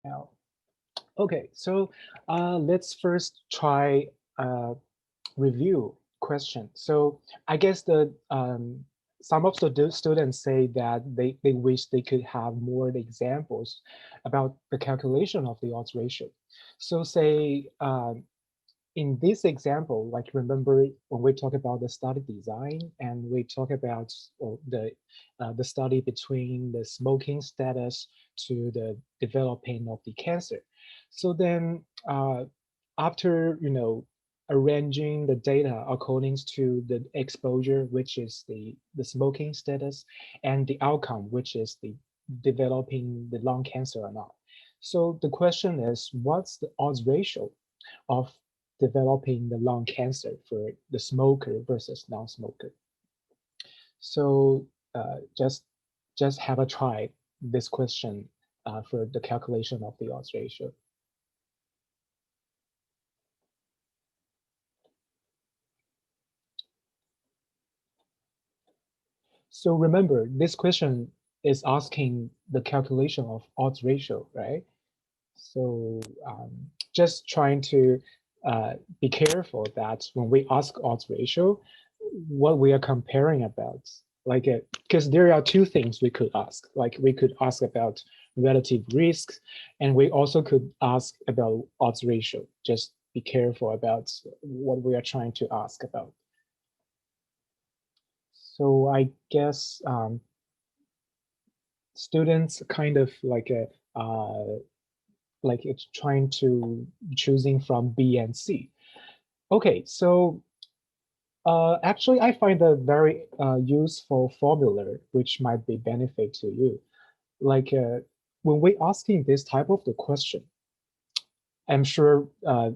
L. Okay, so let's first try review question. So I guess the some of the students say that they wish they could have more examples about the calculation of the odds ratio. So say in this example, like remember when we talk about the study design and we talk about the study between the smoking status to the developing of the cancer. So then after arranging the data according to the exposure, which is the smoking status, and the outcome, which is the developing the lung cancer or not. So the question is, what's the odds ratio of developing the lung cancer for the smoker versus non-smoker? So just have a try this question for the calculation of the odds ratio. So remember, this question is asking the calculation of odds ratio, right? So just trying to be careful that when we ask odds ratio, what we are comparing about, like, because there are two things we could ask. Like we could ask about relative risks, and we also could ask about odds ratio. Just be careful about what we are trying to ask about. So I guess students kind of like it's trying to choosing from B and C. Okay, so actually I find a very useful formula which might be benefit to you. Like when we asking this type of the question, I'm sure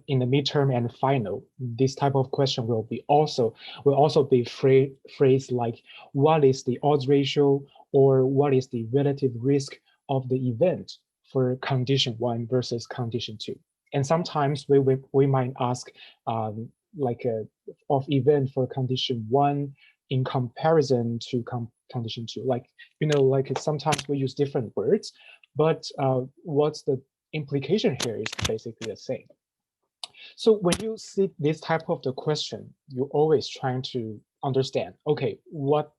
in the midterm and final, this type of question will also be phrased like, what is the odds ratio or what is the relative risk of the event for condition one versus condition two? And sometimes we might ask like of event for condition one in comparison to condition two. Like like sometimes we use different words, but what's the implication here is basically the same. So when you see this type of the question, you're always trying to understand, okay, what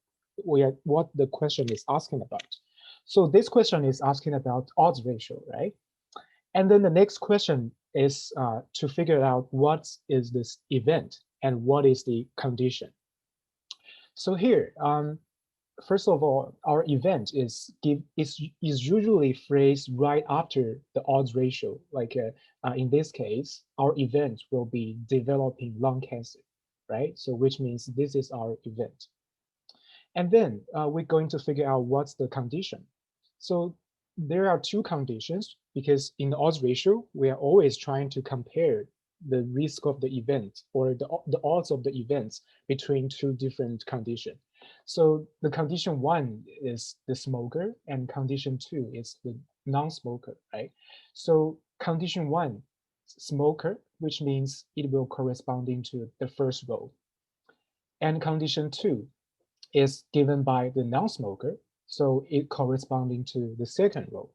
the question is asking about. So this question is asking about odds ratio, right? And then the next question is to figure out what is this event and what is the condition. So here, first of all, our event is usually phrased right after the odds ratio. Like in this case, our event will be developing lung cancer, right? So which means this is our event. And then we're going to figure out what's the condition. So there are two conditions because in the odds ratio, we are always trying to compare the risk of the event or the odds of the events between two different conditions. So the condition one is the smoker and condition two is the non-smoker, right? So condition one, smoker, which means it will corresponding to the first row. And condition two is given by the non-smoker, so it corresponding to the second row.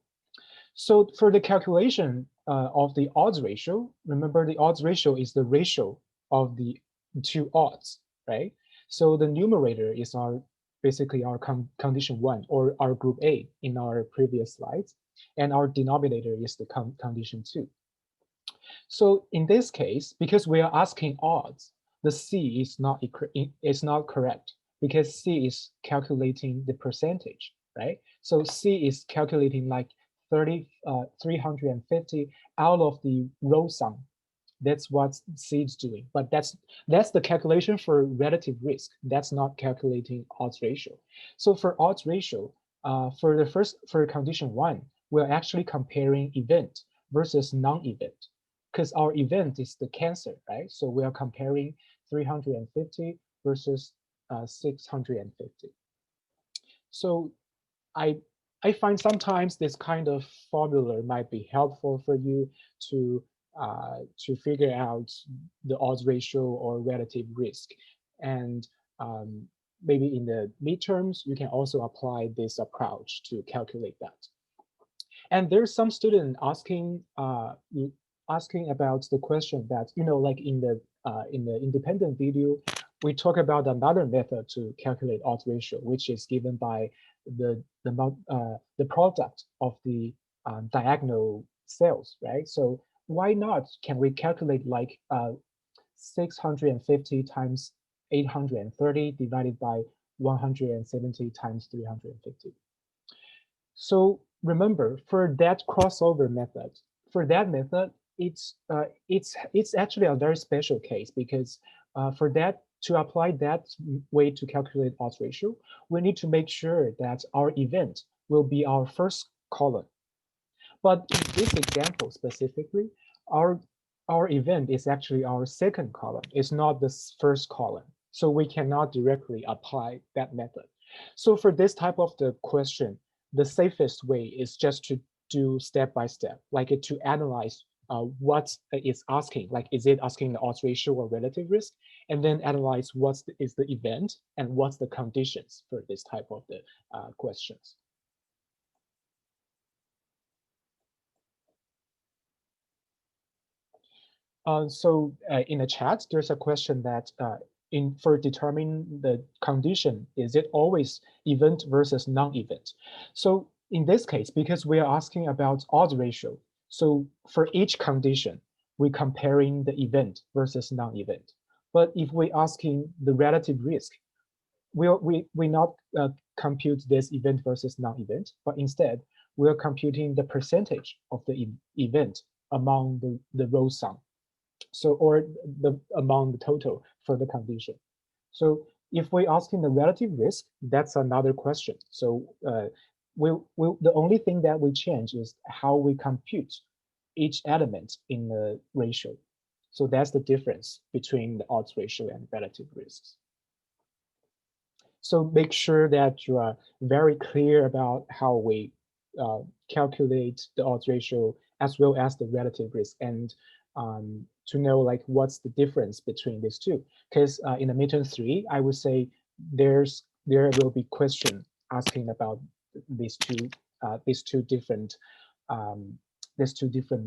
So for the calculation of the odds ratio, remember the odds ratio is the ratio of the two odds, right? So the numerator is our basically our condition one or our group A in our previous slides, and our denominator is the condition two. So in this case, because we are asking odds, the C is not correct because C is calculating the percentage, right? So C is calculating like 350 out of the row sum. That's what C is doing, but that's the calculation for relative risk. That's not calculating odds ratio. So for odds ratio, for condition one, we're actually comparing event versus non-event because our event is the cancer, right? So we are comparing 350 versus 650. So I I find sometimes this kind of formula might be helpful for you to figure out the odds ratio or relative risk. And maybe in the midterms, you can also apply this approach to calculate that. And there's some student asking about the question that, like in the independent video, we talk about another method to calculate odds ratio, which is given by the product of the diagonal cells, right? So why not? Can we calculate like 650 times 830 divided by 170 times 350? So remember, for that crossover method, it's actually a very special case because for that to apply that way to calculate odds ratio, we need to make sure that our event will be our first column. But in this example specifically, our our event is actually our second column. It's not the first column. So we cannot directly apply that method. So for this type of the question, the safest way is just to do step by step, like to analyze what it's asking, like is it asking the odds ratio or relative risk, and then analyze is the event and what's the conditions for this type of the questions. In the chat, there's a question that for determining the condition, is it always event versus non-event? So in this case, because we are asking about odds ratio, so for each condition, we're comparing the event versus non-event. But if we're asking the relative risk, we not compute this event versus non-event, but instead we're computing the percentage of the event among the row sum. So, or the among the total for the condition. So if we're asking the relative risk, that's another question. So the only thing that we change is how we compute each element in the ratio. So that's the difference between the odds ratio and relative risks. So make sure that you are very clear about how we calculate the odds ratio as well as the relative risk, and to know like what's the difference between these two. Because in the midterm 3, I would say there will be question asking about these two different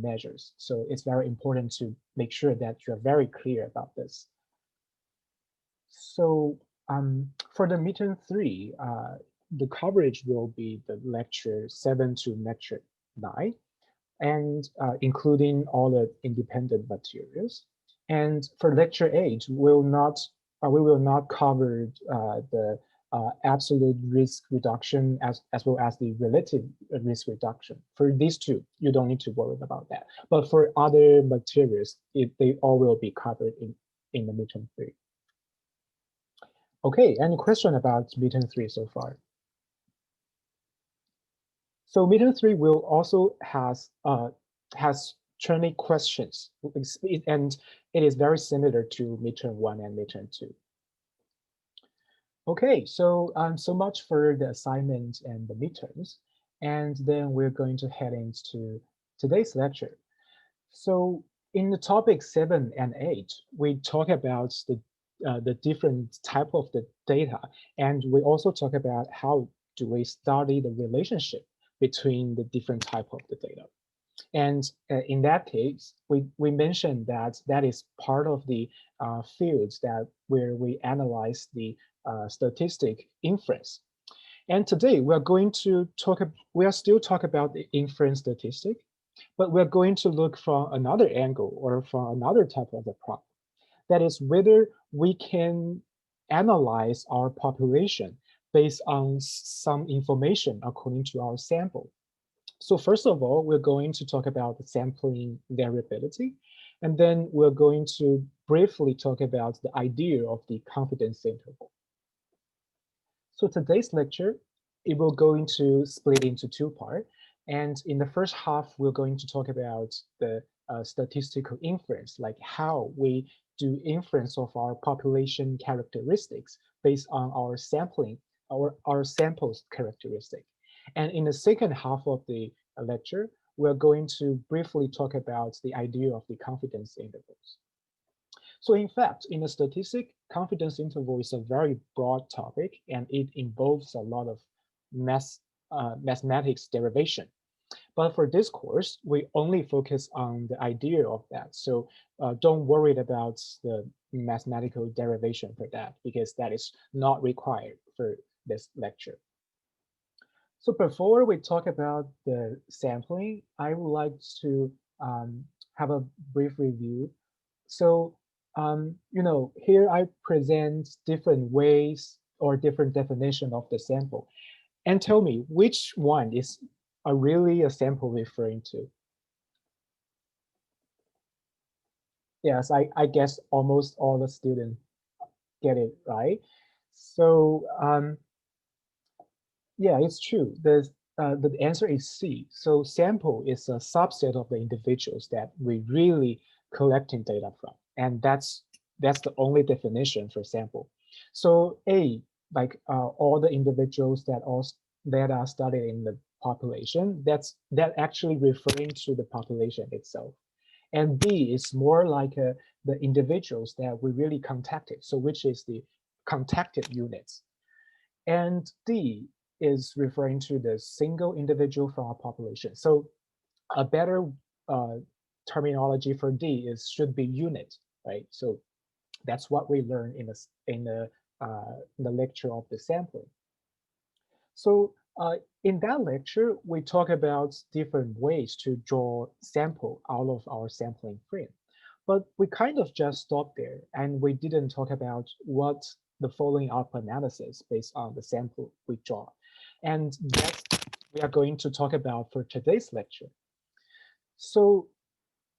measures. So it's very important to make sure that you're very clear about this. So for the midterm 3, the coverage will be the lecture 7 to lecture 9, and including all the independent materials. And for lecture 8, we will not cover the absolute risk reduction as well as the relative risk reduction. For these two, you don't need to worry about that. But for other materials, they all will be covered in the midterm 3. Okay, any question about midterm 3 so far? So midterm 3 will also has 20 questions, and it is very similar to midterm 1 and midterm 2. Okay, so so much for the assignment and the midterms, and then we're going to head into today's lecture. So in the topic 7 and 8, we talk about the different type of the data, and we also talk about how do we study the relationship between the different type of the data. And in that case, we mentioned that is part of the fields where we analyze the statistic inference. And today we are still talking about the inference statistic, but we're going to look from another angle or from another type of the problem. That is whether we can analyze our population based on some information according to our sample. So first of all, we're going to talk about the sampling variability, and then we're going to briefly talk about the idea of the confidence interval. So today's lecture, it will going to split into two parts. And in the first half, we're going to talk about the statistical inference, like how we do inference of our population characteristics based on our sampling, our samples characteristic. And in the second half of the lecture, we're going to briefly talk about the idea of the confidence intervals. So in fact, in a statistic, confidence interval is a very broad topic, and it involves a lot of mathematics derivation. But for this course, we only focus on the idea of that. So don't worry about the mathematical derivation for that, because that is not required for this lecture. So before we talk about the sampling, I would like to have a brief review. So, here I present different ways or different definition of the sample. And tell me which one is really a sample referring to. Yes, I guess almost all the students get it right. So yeah, it's true. The answer is C. So sample is a subset of the individuals that we really collecting data from, and that's the only definition for sample. So A, like all the individuals that are studied in the population, that actually referring to the population itself. And B is more like the individuals that we really contacted, so which is the contacted units. And D is referring to the single individual from our population. So a better uh, terminology for D is should be unit, right? So that's what we learned in the lecture of the sampling. So in that lecture, we talk about different ways to draw sample out of our sampling frame. But we kind of just stopped there, and we didn't talk about what the following up analysis based on the sample we draw. And that we are going to talk about for today's lecture. So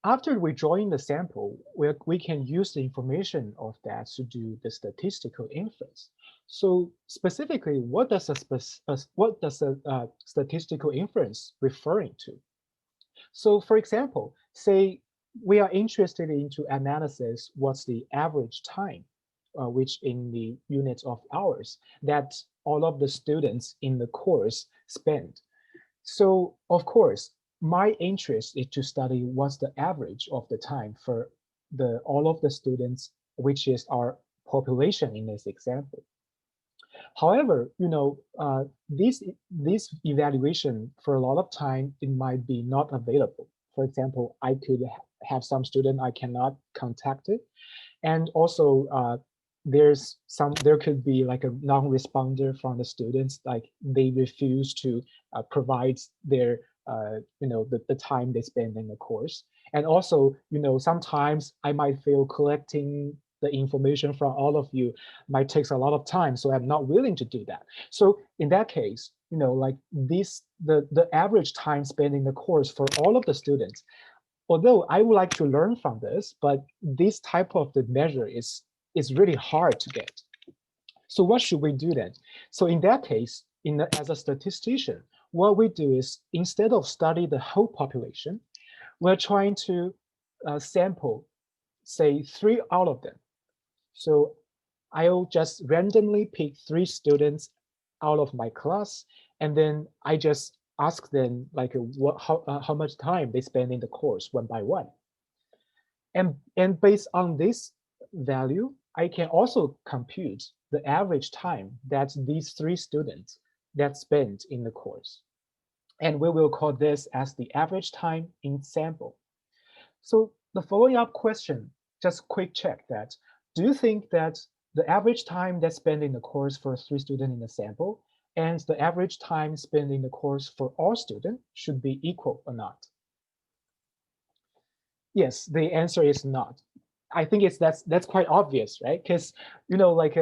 after we join the sample, we can use the information of that to do the statistical inference. So specifically, what does a statistical inference referring to? So for example, say we are interested into analysis, what's the average time, which in the units of hours that all of the students in the course spend. So of course, my interest is to study what's the average of the time for all of the students, which is our population in this example. However, this evaluation for a lot of time, it might be not available. For example, I could have some student I cannot contact it, and also there could be like a non-responder from the students, like they refuse to provide their the time they spend in the course. And also, sometimes I might feel collecting the information from all of you might takes a lot of time, so I'm not willing to do that. So in that case, like the average time spent in the course for all of the students, although I would like to learn from this, but this type of the measure is really hard to get. So what should we do then? So in that case, as a statistician, what we do is instead of study the whole population, we're trying to sample, say 3 out of them. So I'll just randomly pick 3 students out of my class, and then I just ask them like how much time they spend in the course one by one. And based on this value, I can also compute the average time that these 3 students that spent in the course. And we will call this as the average time in sample. So the following up question, just quick check that, do you think that the average time that's spent in the course for 3 students in the sample and the average time spent in the course for all students should be equal or not? Yes, the answer is not. I think that's quite obvious, right? Because like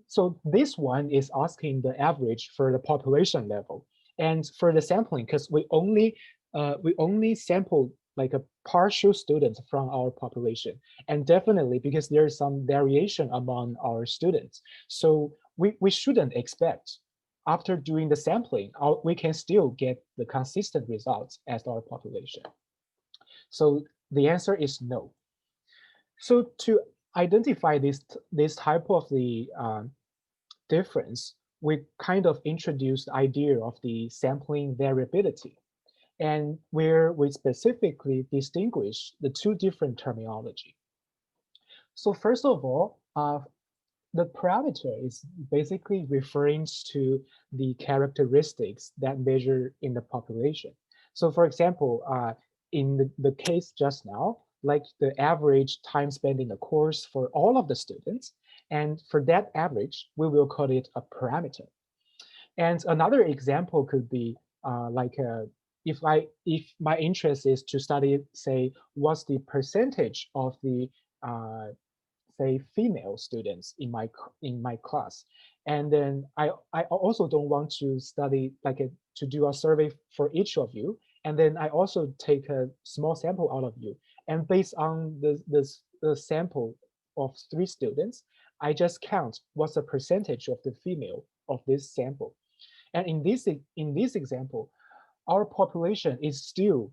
so this one is asking the average for the population level, and for the sampling, because we only sample like a partial students from our population, and definitely because there's some variation among our students, so we shouldn't expect after doing the sampling, we can still get the consistent results as our population. So the answer is no. So to identify this type of the difference, we kind of introduced the idea of the sampling variability, and where we specifically distinguish the 2 different terminology. So first of all, the parameter is basically referring to the characteristics that measure in the population. So for example, in the case just now, like the average time spent in the course for all of the students, and for that average, we will call it a parameter. And another example could be if my interest is to study, say, what's the percentage of the uh, say female students in my class, and then I also don't want to study to do a survey for each of you, and then I also take a small sample out of you, and based on the sample of 3 students, I just count what's the percentage of the female of this sample. And in this example, our population is still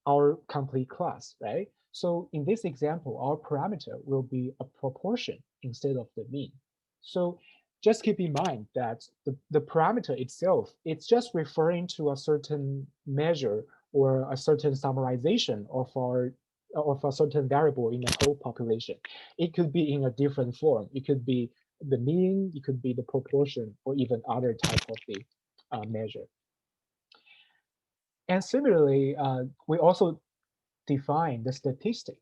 our complete class, right? So in this example, our parameter will be a proportion instead of the mean. So just keep in mind that the parameter itself, it's just referring to a certain measure or a certain summarization of a certain variable in the whole population. It could be in a different form. It could be the mean, it could be the proportion, or even other type of the measure. And similarly, we also define the statistic,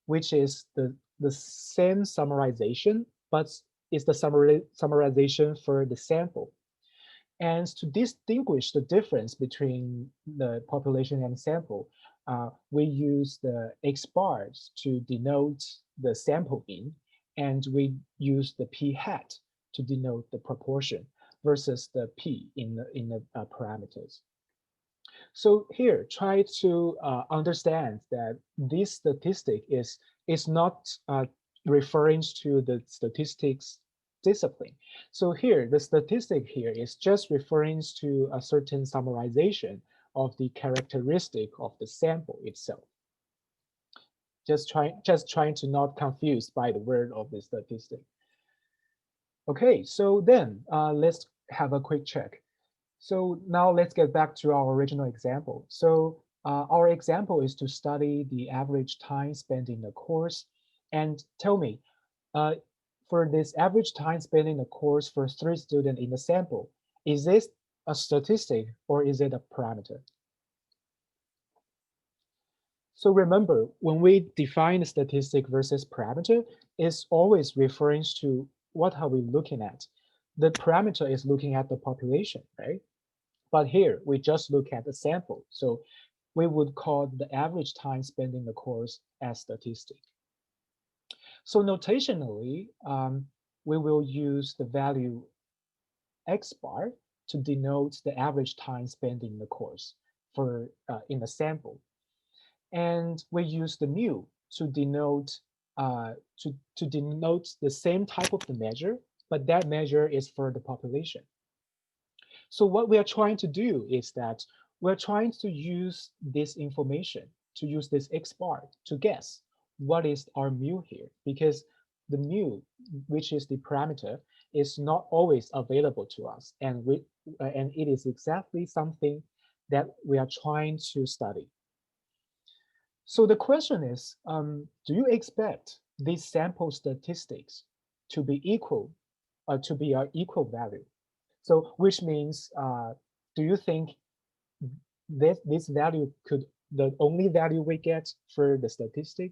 which is the same summarization, but is the summarization for the sample. And to distinguish the difference between the population and sample, we use the X bars to denote the sample mean, and we use the P hat to denote the proportion versus the P in the parameters. So here, try to understand that this statistic is not referring to the statistics discipline. So here, the statistic here is just referring to a certain summarization of the characteristic of the sample itself. Just trying to not confused by the word of the statistic. Okay, so then let's have a quick check. So now let's get back to our original example. So our example is to study the average time spent in the course. And tell me, uh, for this average time spent in the course for 3 students in the sample, is this a statistic or is it a parameter? So remember, when we define statistic versus parameter, it's always referring to what are we looking at. The parameter is looking at the population, right? But here, we just look at the sample. So we would call the average time spent in the course as statistic. So notationally, we will use the value X bar to denote the average time spent in the course for in the sample. And we use the mu to denote to denote the same type of the measure, but that measure is for the population. So what we are trying to do is that we're trying to use this information, to use this X bar to guess what is our mu here, because the mu, which is the parameter, is not always available to us, and and it is exactly something that we are trying to study. So the question is, do you expect these sample statistics to be equal, to be our equal value? So which means, do you think this value could the only value we get for the statistic?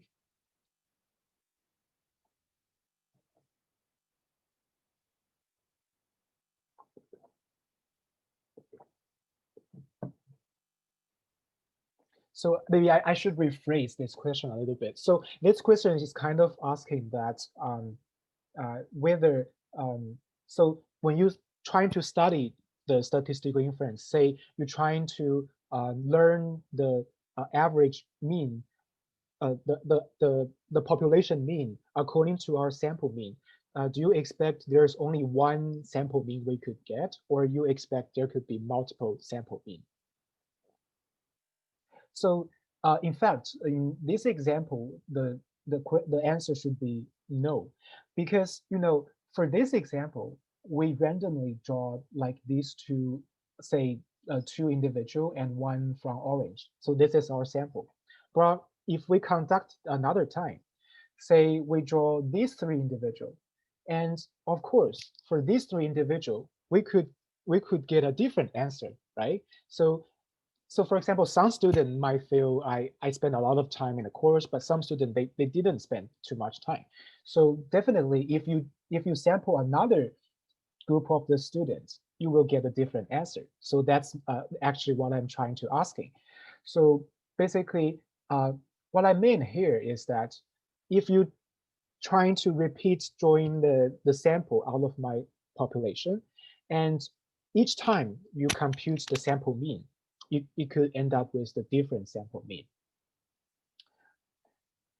So maybe I should rephrase this question a little bit. So this question is kind of asking that whether so when you trying to study the statistical inference, say you're trying to learn the average mean, the population mean according to our sample mean. Do you expect there's only one sample mean we could get, or you expect there could be multiple sample mean? So in fact, in this example, the answer should be no, because for this example, we randomly draw like these two, say 2 individual and one from orange. So this is our sample. But if we conduct another time, say we draw these 3 individual And of course, for these three individuals, we could get a different answer, right? So for example, some student might feel I spend a lot of time in a course, but some student they didn't spend too much time. So definitely if you sample another group of the students, you will get a different answer. So that's actually what I'm trying to asking. So basically, what I mean here is that if you trying to repeat drawing the sample out of my population, and each time you compute the sample mean, you could end up with the different sample mean.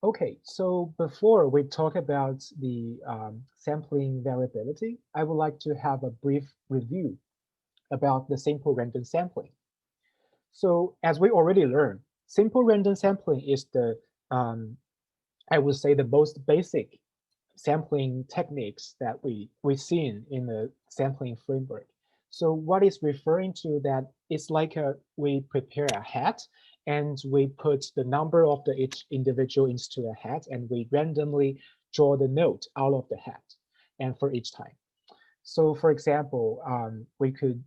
Okay, so before we talk about the sampling variability, I would like to have a brief review about the simple random sampling. So as we already learned, simple random sampling is I would say, the most basic sampling techniques that we've seen in the sampling framework. So what is referring to that, it's like we prepare a hat and we put the number of each individual into the hat and we randomly draw the note out of the hat and for each time. So for example, we could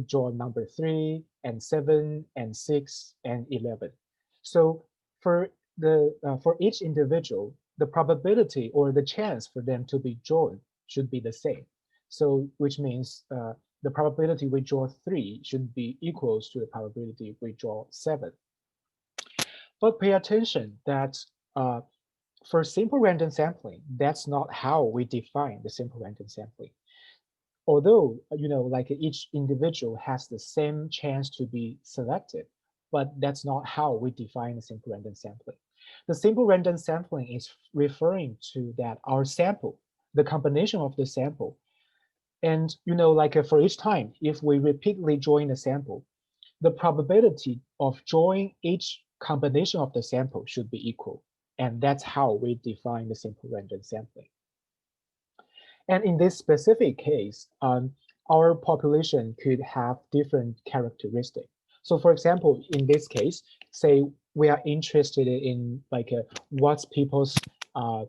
draw number 3 and 7 and 6 and 11. So for for each individual, the probability or the chance for them to be drawn should be the same. So which means the probability we draw 3 should be equals to the probability we draw 7. But pay attention that for simple random sampling, that's not how we define the simple random sampling. Although, like each individual has the same chance to be selected, but that's not how we define the simple random sampling. The simple random sampling is referring to that our sample, the combination of the sample, and like for each time, if we repeatedly join the sample, the probability of drawing each combination of the sample should be equal. And that's how we define the simple random sampling. And in this specific case, our population could have different characteristics. So for example, in this case, say we are interested in like what's people's uh,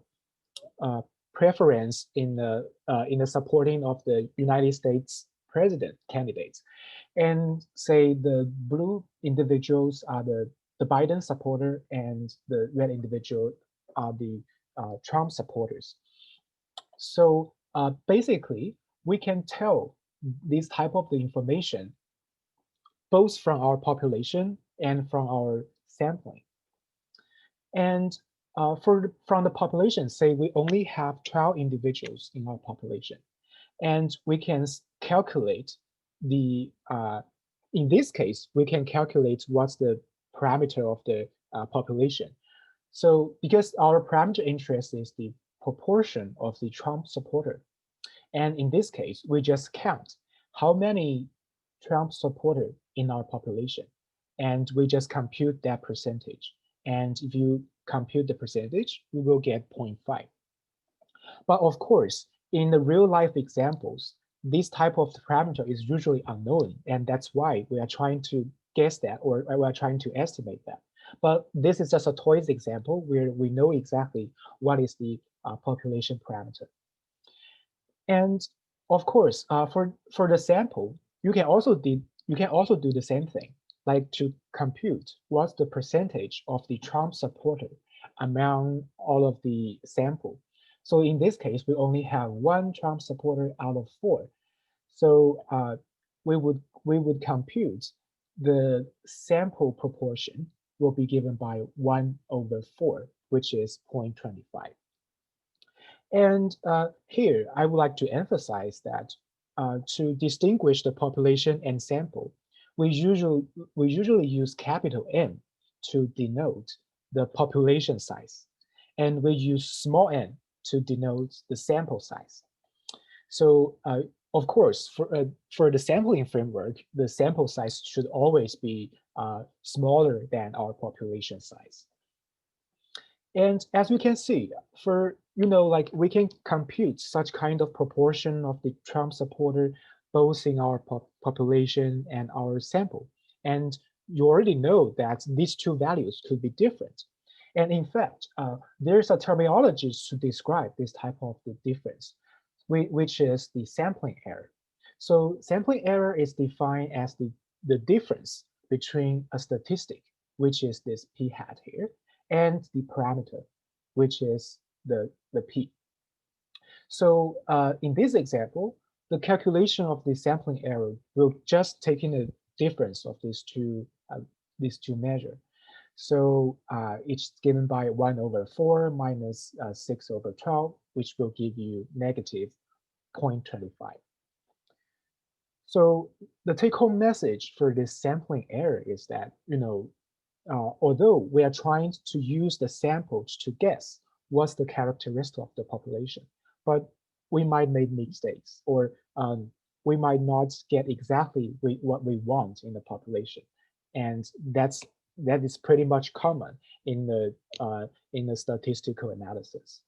uh, preference in the supporting of the United States president candidates. And say the blue individuals are the Biden supporter and the red individual are the Trump supporters. So basically, we can tell this type of the information both from our population and from our sampling. And from the population, say we only have 12 individuals in our population, and we can calculate in this case, we can calculate what's the parameter of the population. So because our parameter interest is the proportion of the Trump supporter, and in this case, we just count how many Trump supporters in our population, and we just compute that percentage. And if you compute the percentage, you will get 0.5. But of course, in the real life examples, this type of parameter is usually unknown, and that's why we are trying to guess that, or we are trying to estimate that. But this is just a toys example where we know exactly what is the population parameter. And of course, for the sample, you can also do the same thing, like to compute what's the percentage of the Trump supporter among all of the sample. So in this case, we only have one Trump supporter out of 4. So we would compute the sample proportion will be given by 1/4, which is 0.25. And here, I would like to emphasize that to distinguish the population and sample, we usually use capital M to denote the population size, and we use small n to denote the sample size. So of course, for the sampling framework, the sample size should always be smaller than our population size. And as we can see, for like we can compute such kind of proportion of the Trump supporter both in our population and our sample. And you already know that these two values could be different. And in fact, there's a terminology to describe this type of the difference, which is the sampling error. So sampling error is defined as the difference between a statistic, which is this p hat here, and the parameter, which is the p. So in this example, the calculation of the sampling error will just take in the difference of these two measures. So it's given by 1 over 4 minus 6 over 12, which will give you negative 0.25. So the take-home message for this sampling error is that, although we are trying to use the samples to guess what's the characteristic of the population, but we might make mistakes, or we might not get exactly what we want in the population, and that is pretty much common in the statistical analysis.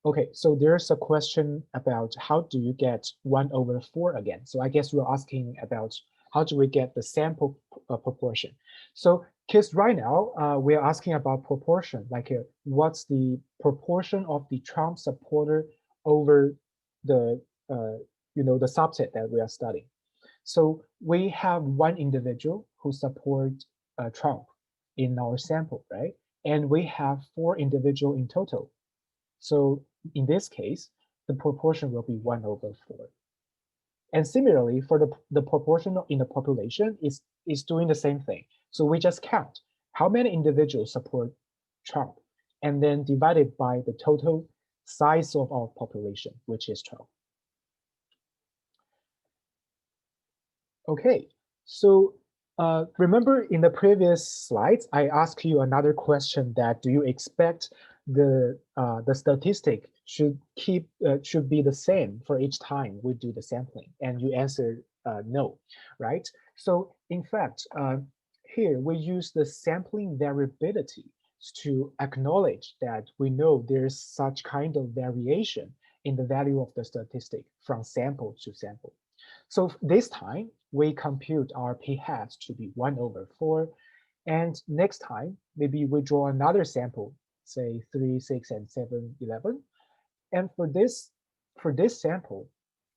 Okay, so there's a question about how do you get 1 over 4 again? So I guess you're asking about how do we get the sample proportion? So because right now we're asking about proportion, like what's the proportion of the Trump supporter over the the subset that we are studying. So we have one individual who supports Trump in our sample, right? And we have 4 individuals in total. So in this case, the proportion will be 1 over 4. And similarly, for the proportion in the population is doing the same thing. So we just count how many individuals support Trump, and then divide it by the total size of our population, which is 12. Okay, so remember in the previous slides, I asked you another question that do you expect the statistic should be the same for each time we do the sampling, and you answered no, right? So in fact, here we use the sampling variability to acknowledge that we know there's such kind of variation in the value of the statistic from sample to sample. So this time we compute our p hat to be 1 over 4. And next time, maybe we draw another sample, say 3, 6, and 7, 11. And for this sample,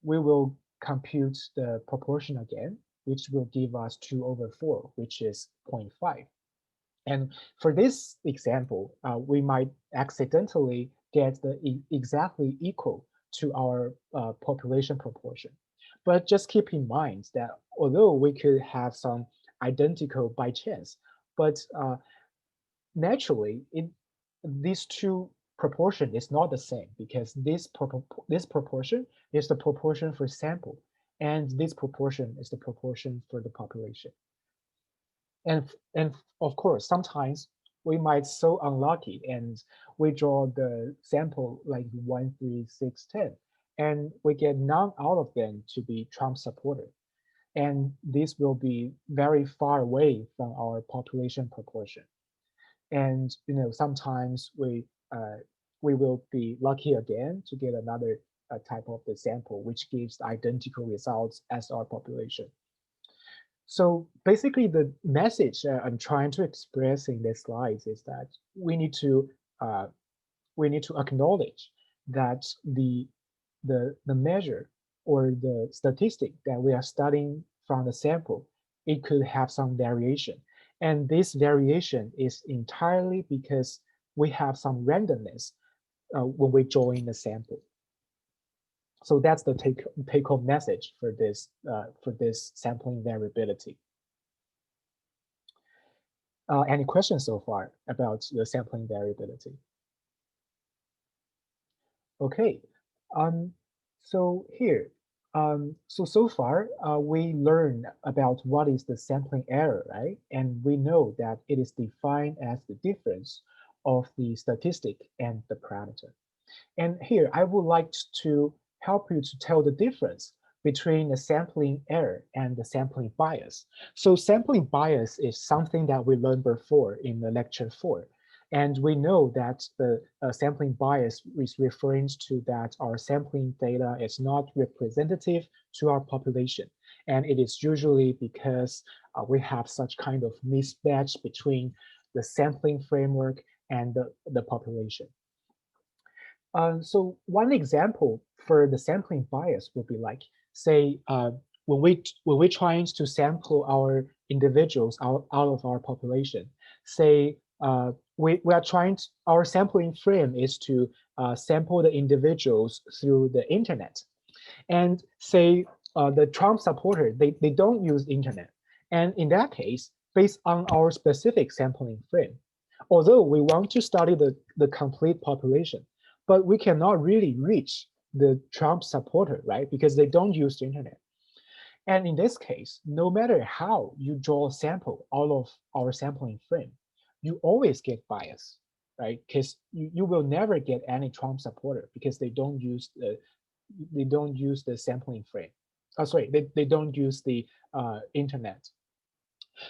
we will compute the proportion again, which will give us 2 over 4, which is 0.5. And for this example, we might accidentally get the exactly equal to our population proportion. But just keep in mind that although we could have some identical by chance, but naturally, these two proportion is not the same, because this proportion is the proportion for sample, and this proportion is the proportion for the population. And of course, sometimes we might so unlucky and we draw the sample like 1, 3, 6, 10, and we get none out of them to be Trump supporter. And this will be very far away from our population proportion. And sometimes we will be lucky again to get another type of the sample which gives identical results as our population. So basically, the message I'm trying to express in this slides is that we need to acknowledge that the measure or the statistic that we are studying from the sample, it could have some variation. And this variation is entirely because we have some randomness when we join the sample. So that's the take-home message for this sampling variability. Any questions so far about the sampling variability? Okay, so here, so far we learned about what is the sampling error, right? And we know that it is defined as the difference of the statistic and the parameter. And here I would like to help you to tell the difference between the sampling error and the sampling bias. So sampling bias is something that we learned before in the lecture 4. And we know that the sampling bias is referring to that our sampling data is not representative to our population. And it is usually because we have such kind of mismatch between the sampling framework and the population. So one example for the sampling bias would be like, say, when we're trying to sample our individuals out of our population, say we are trying to, our sampling frame is to sample the individuals through the internet. And say the Trump supporter, they don't use internet. And in that case, based on our specific sampling frame, although we want to study the complete population, but we cannot really reach the Trump supporter, right? Because they don't use the internet. And in this case, no matter how you draw a sample out of our sampling frame, you always get bias, right? Because you will never get any Trump supporter because they don't use the sampling frame. Oh, sorry, they don't use the internet.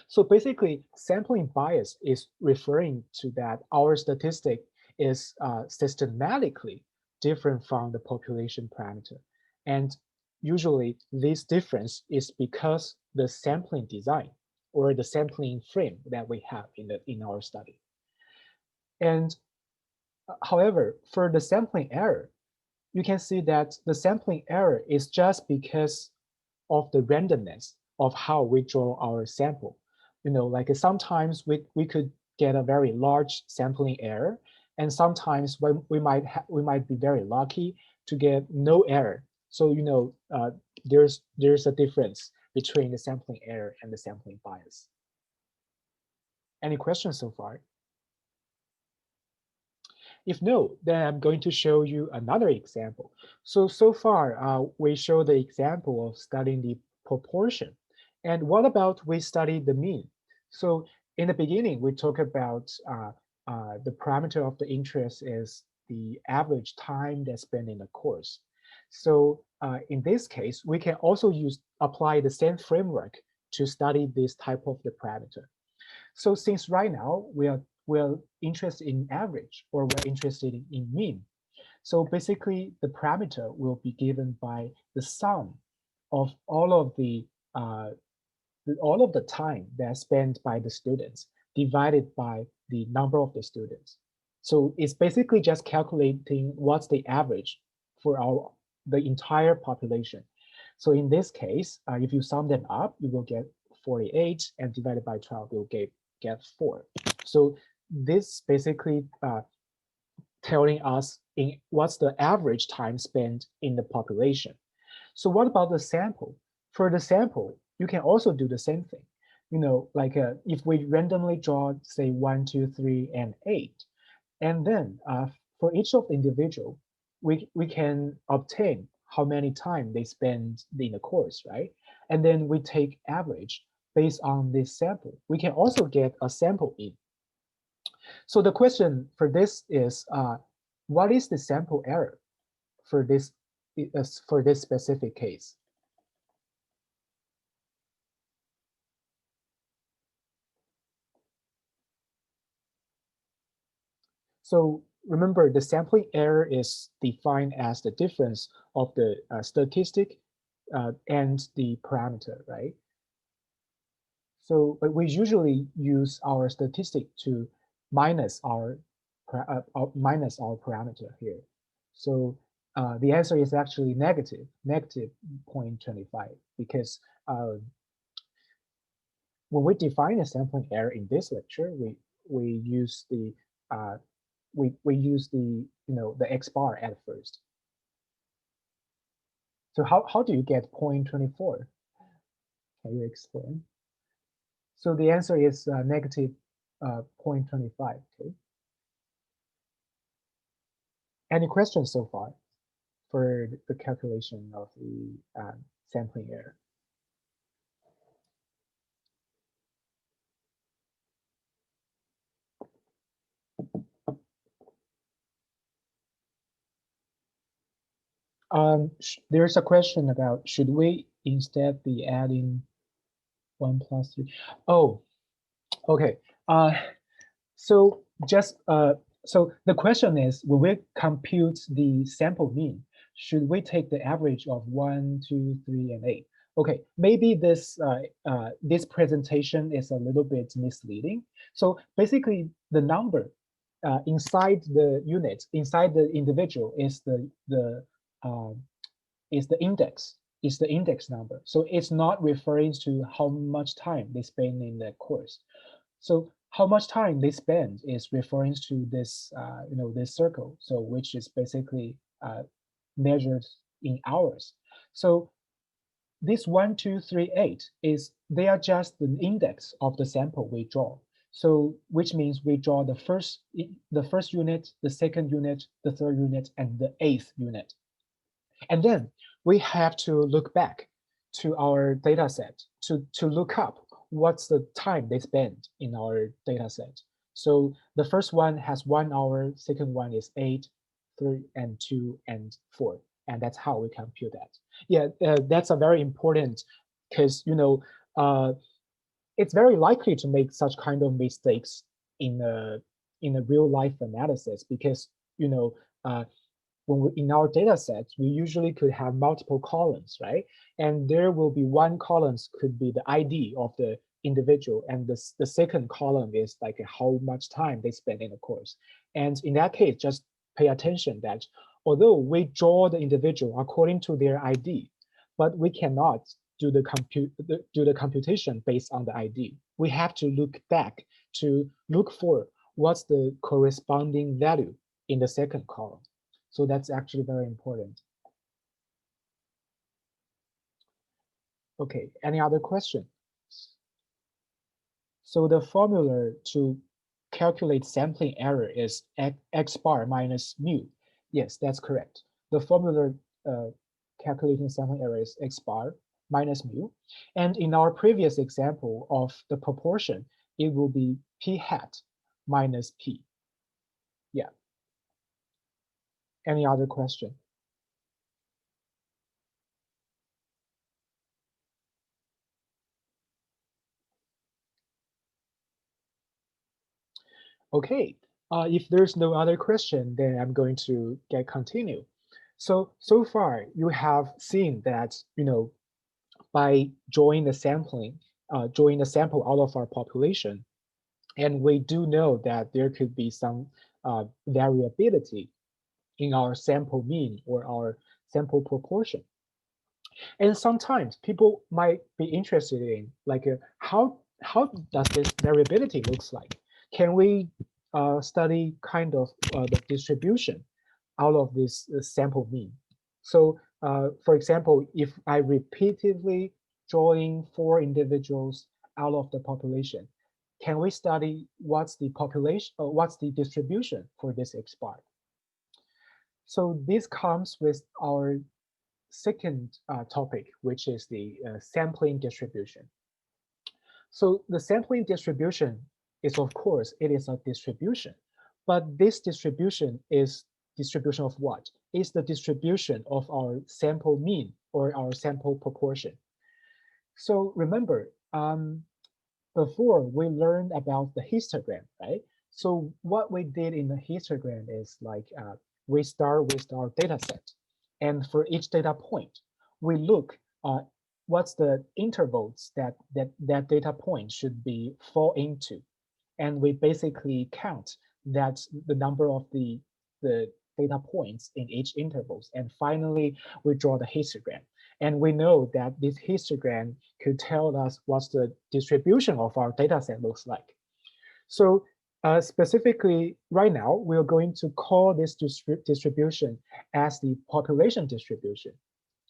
So basically, sampling bias is referring to that our statistic is systematically different from the population parameter. And usually this difference is because the sampling design or the sampling frame that we have in our study. And however, for the sampling error, you can see that the sampling error is just because of the randomness of how we draw our sample. Like sometimes we could get a very large sampling error, and sometimes we might be very lucky to get no error. So there's a difference between the sampling error and the sampling bias. Any questions so far? If no, then I'm going to show you another example. So far, we show the example of studying the proportion. And what about we study the mean? So in the beginning, we talk about the parameter of the interest is the average time that's spent in the course. So in this case, we can also apply the same framework to study this type of the parameter. So since right now we're interested in average or we're interested in mean, so basically the parameter will be given by the sum of all of the time that's spent by the students divided by the number of the students. So it's basically just calculating what's the average for the entire population. So in this case, if you sum them up, you will get 48, and divided by 12, you'll get 4. So this basically telling us what's the average time spent in the population. So what about the sample? For the sample, you can also do the same thing. Like if we randomly draw, say, 1, 2, 3, and 8, and then for each of the individual, we can obtain how many time they spend in the course, right? And then we take average based on this sample. We can also get a sample in. So the question for this is, what is the sample error for this specific case? So remember, the sampling error is defined as the difference of the statistic and the parameter, right? So but we usually use our statistic to minus our parameter here. So the answer is actually negative 0.25, because when we define a sampling error in this lecture, we use the we use the the X bar at first. So how do you get 0.24? Can you explain? So the answer is negative 0.25. Okay. Any questions so far for the calculation of the sampling error? There's a question about, should we instead be adding 1 plus 3? Oh, okay. So so the question is, when we compute the sample mean, should we take the average of 1, 2, 3, and 8? Okay, maybe this presentation is a little bit misleading. So basically, the number inside the unit, inside the individual, uh, is the index, is the index number. So it's not referring to how much time they spend in the course. So how much time they spend is referring to this, this circle. So which is basically measured in hours. So this 1, 2, 3, 8 is they are just the index of the sample we draw. So which means we draw the first unit, the second unit, the third unit, and the eighth unit. And then we have to look back to our data set to look up what's the time they spend in our data set. So the first one has 1 hour, second one is 8, 3, and 2, and 4. And that's how we compute that. Yeah, that's a very important because, uh, it's very likely to make such kind of mistakes in a real life analysis because, uh, in our data sets, we usually could have multiple columns, right? And there will be one columns could be the ID of the individual, and the second column is like how much time they spend in the course. And in that case, just pay attention that although we draw the individual according to their ID, but we cannot do the computation based on the ID. We have to look back to look for what's the corresponding value in the second column. So that's actually very important. Okay, any other question? So the formula to calculate sampling error is x bar minus mu. Yes, that's correct. The formula calculating sampling error is x bar minus mu. And in our previous example of the proportion, it will be p hat minus p. Yeah. Any other question? Okay, if there's no other question, then I'm going to get continue. So far you have seen that, by drawing the drawing the sample out of our population, and we do know that there could be some variability in our sample mean or our sample proportion. And sometimes people might be interested in like how does this variability looks like? Can we study kind of the distribution out of this sample mean? So for example, if I repeatedly drawing 4 individuals out of the population, can we study what's the population or what's the distribution for this X bar? So this comes with our second topic, which is the sampling distribution. So the sampling distribution is, of course, it is a distribution, but this distribution is distribution of what? It's the distribution of our sample mean or our sample proportion. So remember, before we learned about the histogram, right? So what we did in the histogram is like we start with our data set. And for each data point, we look what's the intervals that data point should be fall into. And we basically count that the number of the data points in each intervals. And finally, we draw the histogram. And we know that this histogram could tell us what the distribution of our data set looks like. So specifically, right now, we're going to call this distribution as the population distribution.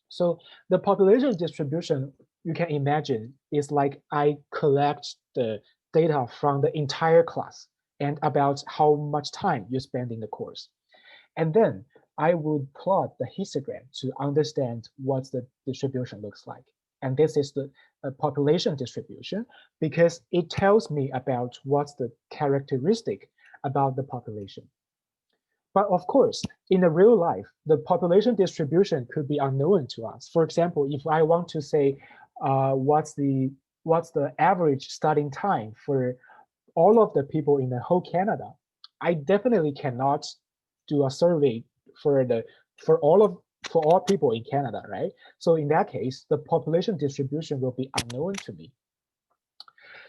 So the population distribution, you can imagine, is like I collect the data from the entire class and about how much time you spend in the course. And then I would plot the histogram to understand what the distribution looks like. And this is the population distribution because it tells me about what's the characteristic about the population. But of course, in the real life, the population distribution could be unknown to us. For example, if I want to say what's the average studying time for all of the people in the whole Canada, I definitely cannot do a survey for for all people in Canada, right? So in that case, the population distribution will be unknown to me.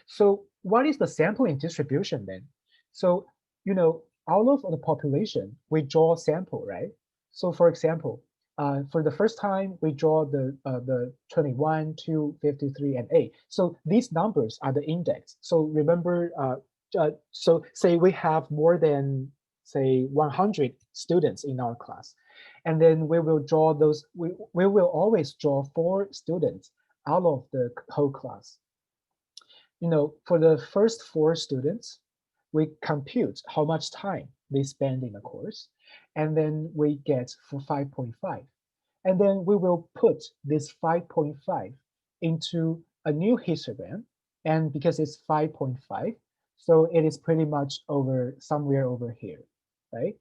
So what is the sampling distribution then? So, out of the population, we draw a sample, right? So for example, for the first time, we draw the 21, 2, 53, and 8. So these numbers are the index. So remember, so say we have more than, say, 100 students in our class. And then we will draw those, we will always draw 4 students out of the whole class. For the first 4 students, we compute how much time they spend in the course, and then we get for 5.5. And then we will put this 5.5 into a new histogram, and because it's 5.5, so it is pretty much over somewhere over here, right?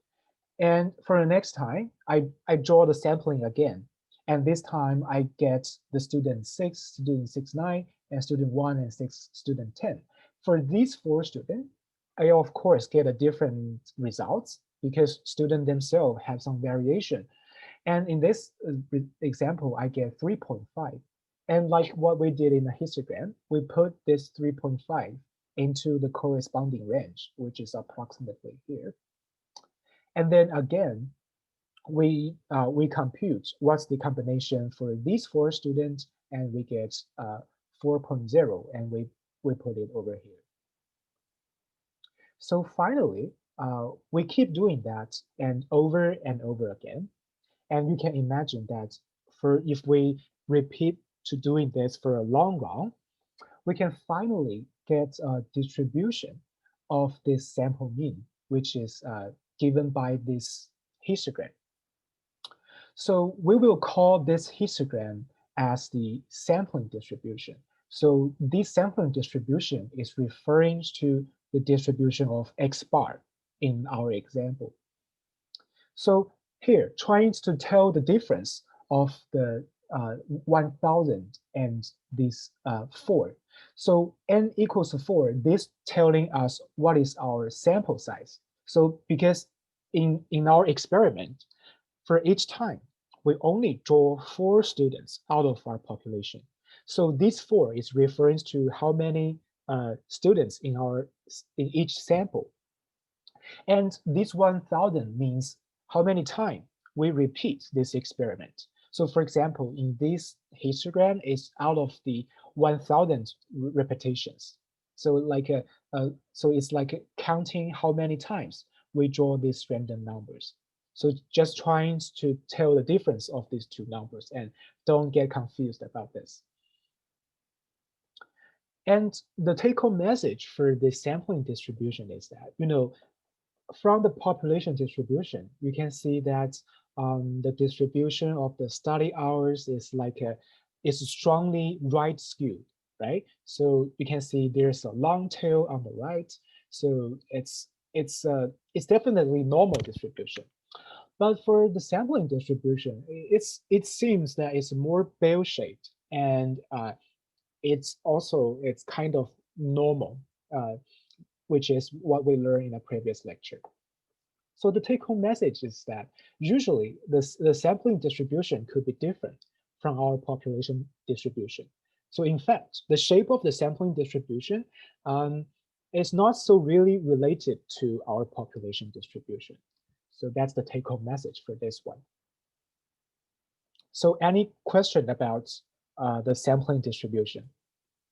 And for the next time, I draw the sampling again. And this time I get the student 6, student 6, 9, and student 1 and 6, student 10. For these 4 students, I of course get a different results because students themselves have some variation. And in this example, I get 3.5. And like what we did in the histogram, we put this 3.5 into the corresponding range, which is approximately here. And then again, we compute what's the combination for these 4 students, and we get 4.0, and we put it over here. So finally, we keep doing that and over again. And you can imagine that if we repeat to doing this for a long run, we can finally get a distribution of this sample mean, which is given by this histogram. So we will call this histogram as the sampling distribution. So this sampling distribution is referring to the distribution of X bar in our example. So here, trying to tell the difference of the 1000 and this 4. So n equals to 4, this telling us what is our sample size. So because in our experiment, for each time, we only draw 4 students out of our population. So this 4 is referring to how many students in each sample. And this 1000 means how many times we repeat this experiment. So for example, in this histogram, it's out of the 1000 repetitions. So so it's like counting how many times we draw these random numbers. So just trying to tell the difference of these two numbers, and don't get confused about this. And the take-home message for the sampling distribution is that, from the population distribution, you can see that the distribution of the study hours is strongly right skewed, right? So you can see there's a long tail on the right. So it's definitely normal distribution. But for the sampling distribution, it seems that it's more bell-shaped, and it's kind of normal, which is what we learned in a previous lecture. So the take-home message is that usually the sampling distribution could be different from our population distribution. So in fact, the shape of the sampling distribution is not so really related to our population distribution. So that's the take-home message for this one. So any question about the sampling distribution?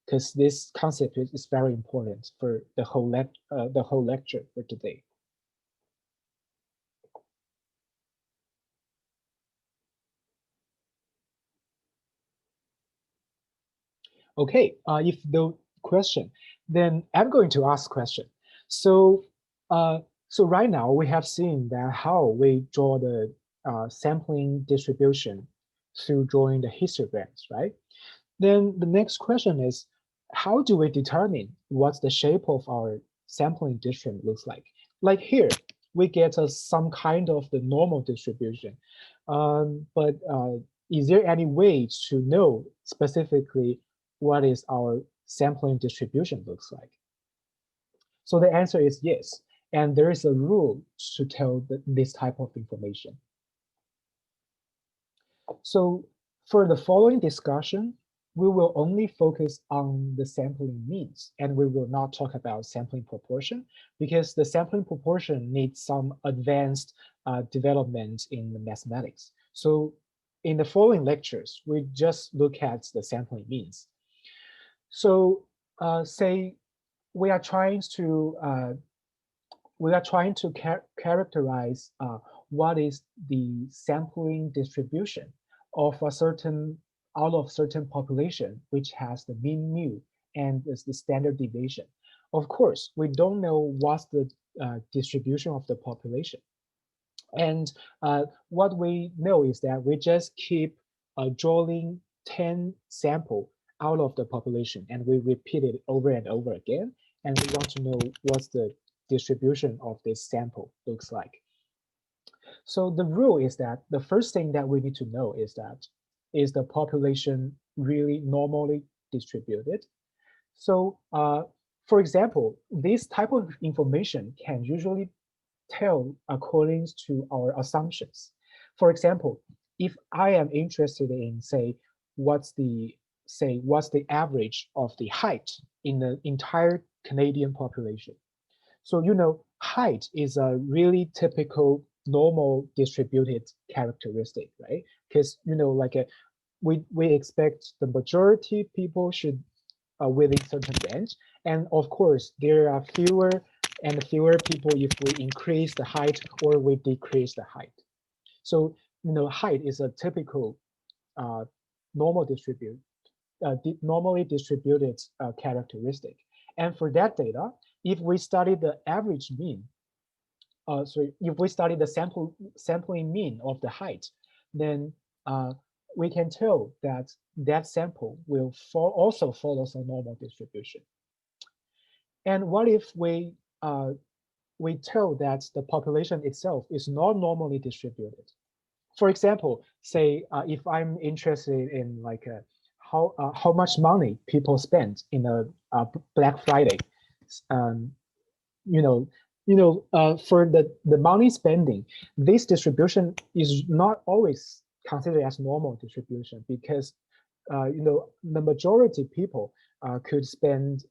Because this concept is very important for the whole lecture for today. Okay, if no question, then I'm going to ask question. So, so right now we have seen that how we draw the sampling distribution through drawing the histograms, right? Then the next question is, how do we determine what's the shape of our sampling distribution looks like? Like here, we get some kind of the normal distribution, but is there any way to know specifically what is our sampling distribution looks like? So the answer is yes, and there is a rule to tell this type of information. So for the following discussion, we will only focus on the sampling means, and we will not talk about sampling proportion because the sampling proportion needs some advanced development in the mathematics. So in the following lectures, we just look at the sampling means. So say we are trying to characterize what is the sampling distribution of a certain out of certain population which has the mean mu and is the standard deviation. Of course, we don't know what's the distribution of the population. And what we know is that we just keep drawing 10 sample out of the population and we repeat it over and over again. And we want to know what's the distribution of this sample looks like. So the rule is that the first thing that we need to know is that is the population really normally distributed? So for example, this type of information can usually tell according to our assumptions. For example, if I am interested in what's the average of the height in the entire Canadian population. So height is a really typical normal distributed characteristic, right? Because like we expect the majority people should within certain range. And of course, there are fewer and fewer people if we increase the height or we decrease the height. So, height is a typical uh, normal normally distributed characteristic. And for that data, if we study the average mean, if we study the sampling mean of the height, then we can tell that that sample will also follows a normal distribution. And what if we tell that the population itself is not normally distributed? For example, say if I'm interested in like how much money people spend in a Black Friday, um, you know, for the money spending, this distribution is not always considered as normal distribution because the majority people could spend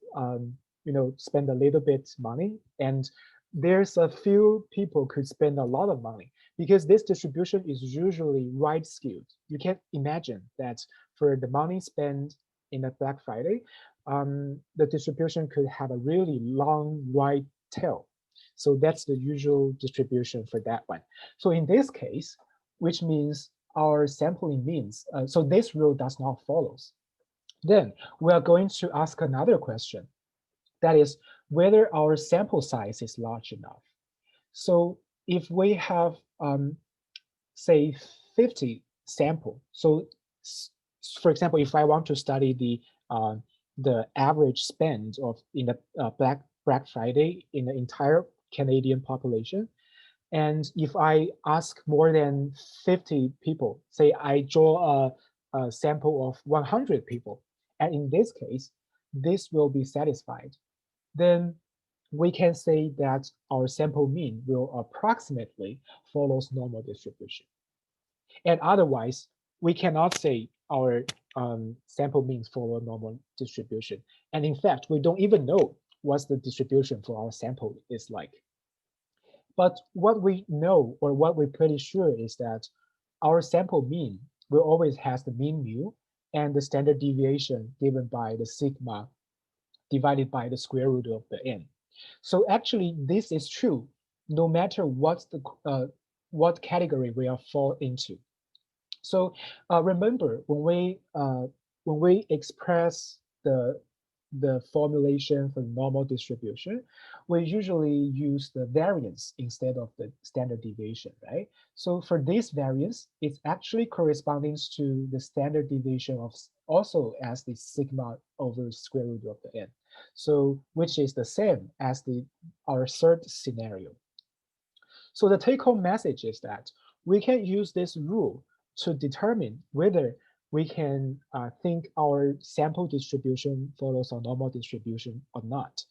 spend a little bit money, and there's a few people could spend a lot of money because this distribution is usually right skewed. You can imagine that for the money spent in a Black Friday, the distribution could have a really long right tail. So that's the usual distribution for that one. So in this case, which means our sampling means, so this rule does not follow. Then we are going to ask another question. That is whether our sample size is large enough. So if we have, say, 50 sample, so for example, if I want to study the average spend of in the Black Friday in the entire Canadian population, and if I ask more than 50 people, say I draw a sample of 100 people, and in this case, this will be satisfied, then we can say that our sample mean will approximately follows normal distribution. And otherwise, we cannot say our sample means follow normal distribution. And in fact, we don't even know what the distribution for our sample is like. But what we know, or what we're pretty sure, is that our sample mean will always has the mean mu and the standard deviation given by the sigma divided by the square root of the n. So actually, this is true no matter what category we are fall into. So remember, when we express the formulation for normal distribution, we usually use the variance instead of the standard deviation, right? So for this variance, it's actually corresponding to the standard deviation of also as the sigma over square root of the n. So which is the same as our third scenario. So the take-home message is that we can use this rule to determine whether we can think our sample distribution follows a normal distribution or not.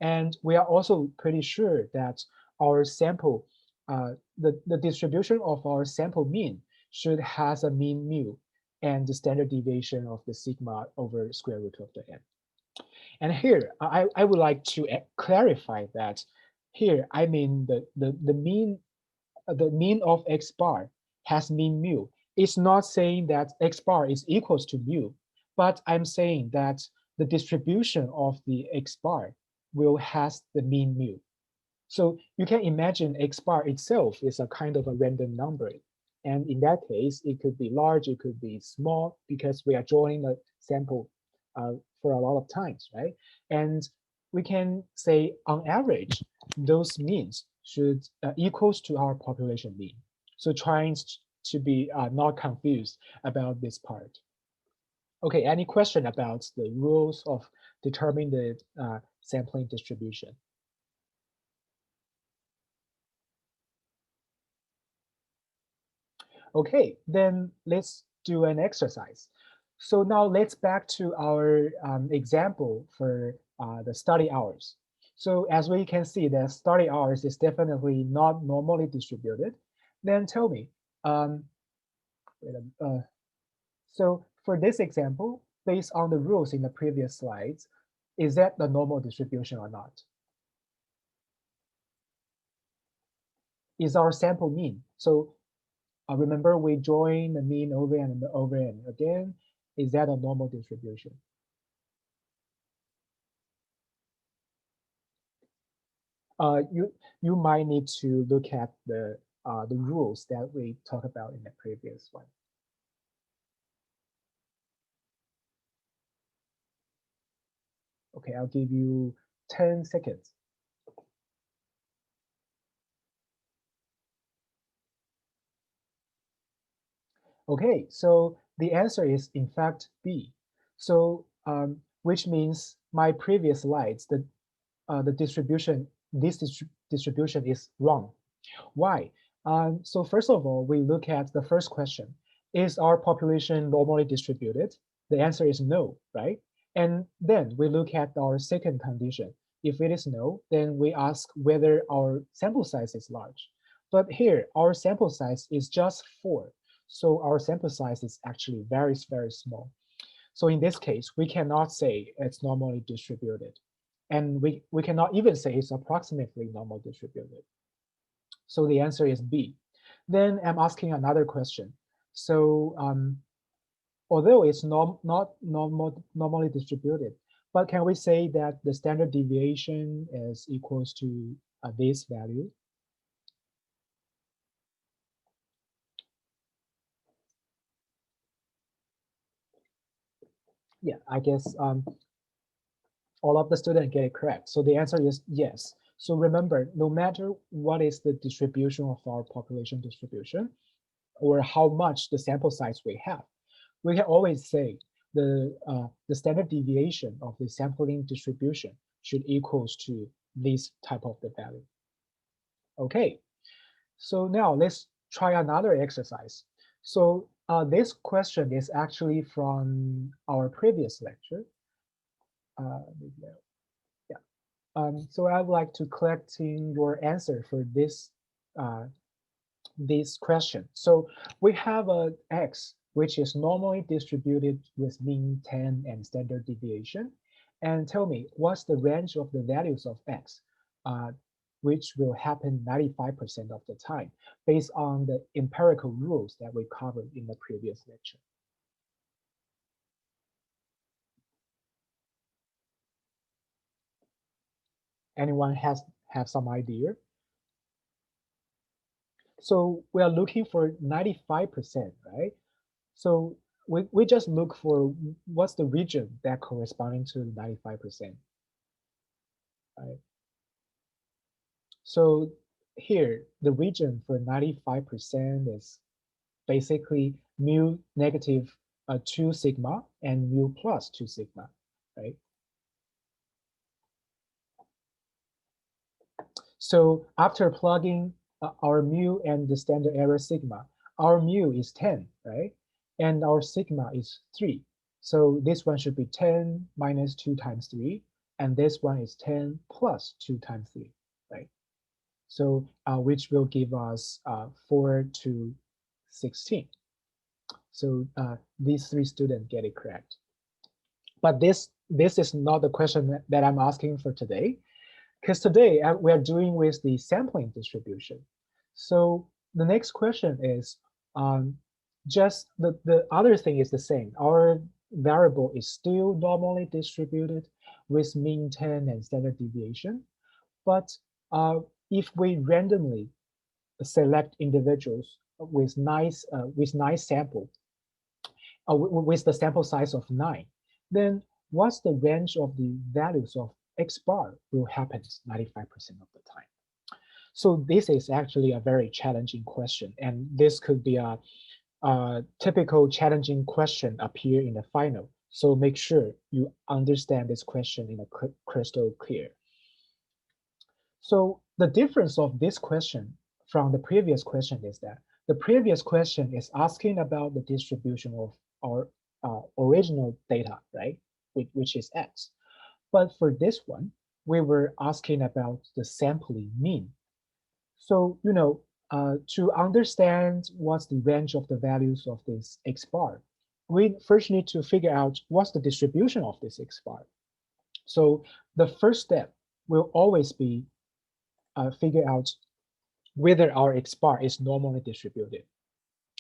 And we are also pretty sure that our sample, the distribution of our sample mean should has a mean mu and the standard deviation of the sigma over square root of the n. And here, I would like to clarify that here, I mean the mean of x bar has mean mu. It's not saying that x bar is equals to mu, but I'm saying that the distribution of the x bar will has the mean mu. So you can imagine x bar itself is a kind of a random number. And in that case, it could be large, it could be small, because we are drawing a sample for a lot of times, right? And we can say on average, those means should equals to our population mean. So trying to be not confused about this part. Okay, any question about the rules of determining the sampling distribution? Okay, then let's do an exercise. So now let's back to our example for the study hours. So as we can see that study hours is definitely not normally distributed. Then tell me, um, so for this example, based on the rules in the previous slides, is that the normal distribution or not? Is our sample mean? So remember, we join the mean over and the over n again. Is that a normal distribution? You might need to look at the rules that we talked about in the previous one. Okay, I'll give you 10 seconds. Okay, so the answer is in fact B. So which means my previous slides, the distribution, this distribution is wrong. Why? So first of all, we look at the first question. Is our population normally distributed? The answer is no, right? And then we look at our second condition. If it is no, then we ask whether our sample size is large. But here, our sample size is just 4. So our sample size is actually very, very small. So in this case, we cannot say it's normally distributed. And we cannot even say it's approximately normal distributed. So the answer is B. Then I'm asking another question. So although it's not normally distributed, but can we say that the standard deviation is equals to this value? Yeah, I guess all of the students get it correct. So the answer is yes. So remember, no matter what is the distribution of our population distribution, or how much the sample size we have, we can always say the standard deviation of the sampling distribution should equals to this type of the value. Okay, so now let's try another exercise. So this question is actually from our previous lecture. Yeah. So I would like to collecting your answer for uh, this question. So we have a x, which is normally distributed with mean 10 and standard deviation. And tell me, what's the range of the values of x, which will happen 95% of the time, based on the empirical rules that we covered in the previous lecture. Anyone have some idea? So we are looking for 95%, right? So we just look for what's the region that corresponding to 95%, right? So here, the region for 95% is basically mu negative 2 sigma and mu plus 2 sigma, right? So after plugging our mu and the standard error sigma, our mu is 10, right? And our sigma is 3. So this one should be 10 minus 2 times 3, and this one is 10 plus 2 times 3, right? So which will give us 4 to 16. So these three students get it correct. But this is not the question that I'm asking for today, because today we are doing with the sampling distribution. So the next question is just the other thing is the same. Our variable is still normally distributed with mean 10 and standard deviation. But if we randomly select individuals with nice sample, with the sample size of 9, then what's the range of the values of X bar will happen 95% of the time. So this is actually a very challenging question, and this could be a typical challenging question appear in the final. So make sure you understand this question in a crystal clear. So the difference of this question from the previous question is that the previous question is asking about the distribution of our original data, right? Which is X. But for this one, we were asking about the sampling mean. So, to understand what's the range of the values of this X bar, we first need to figure out what's the distribution of this X bar. So the first step will always be figure out whether our X bar is normally distributed.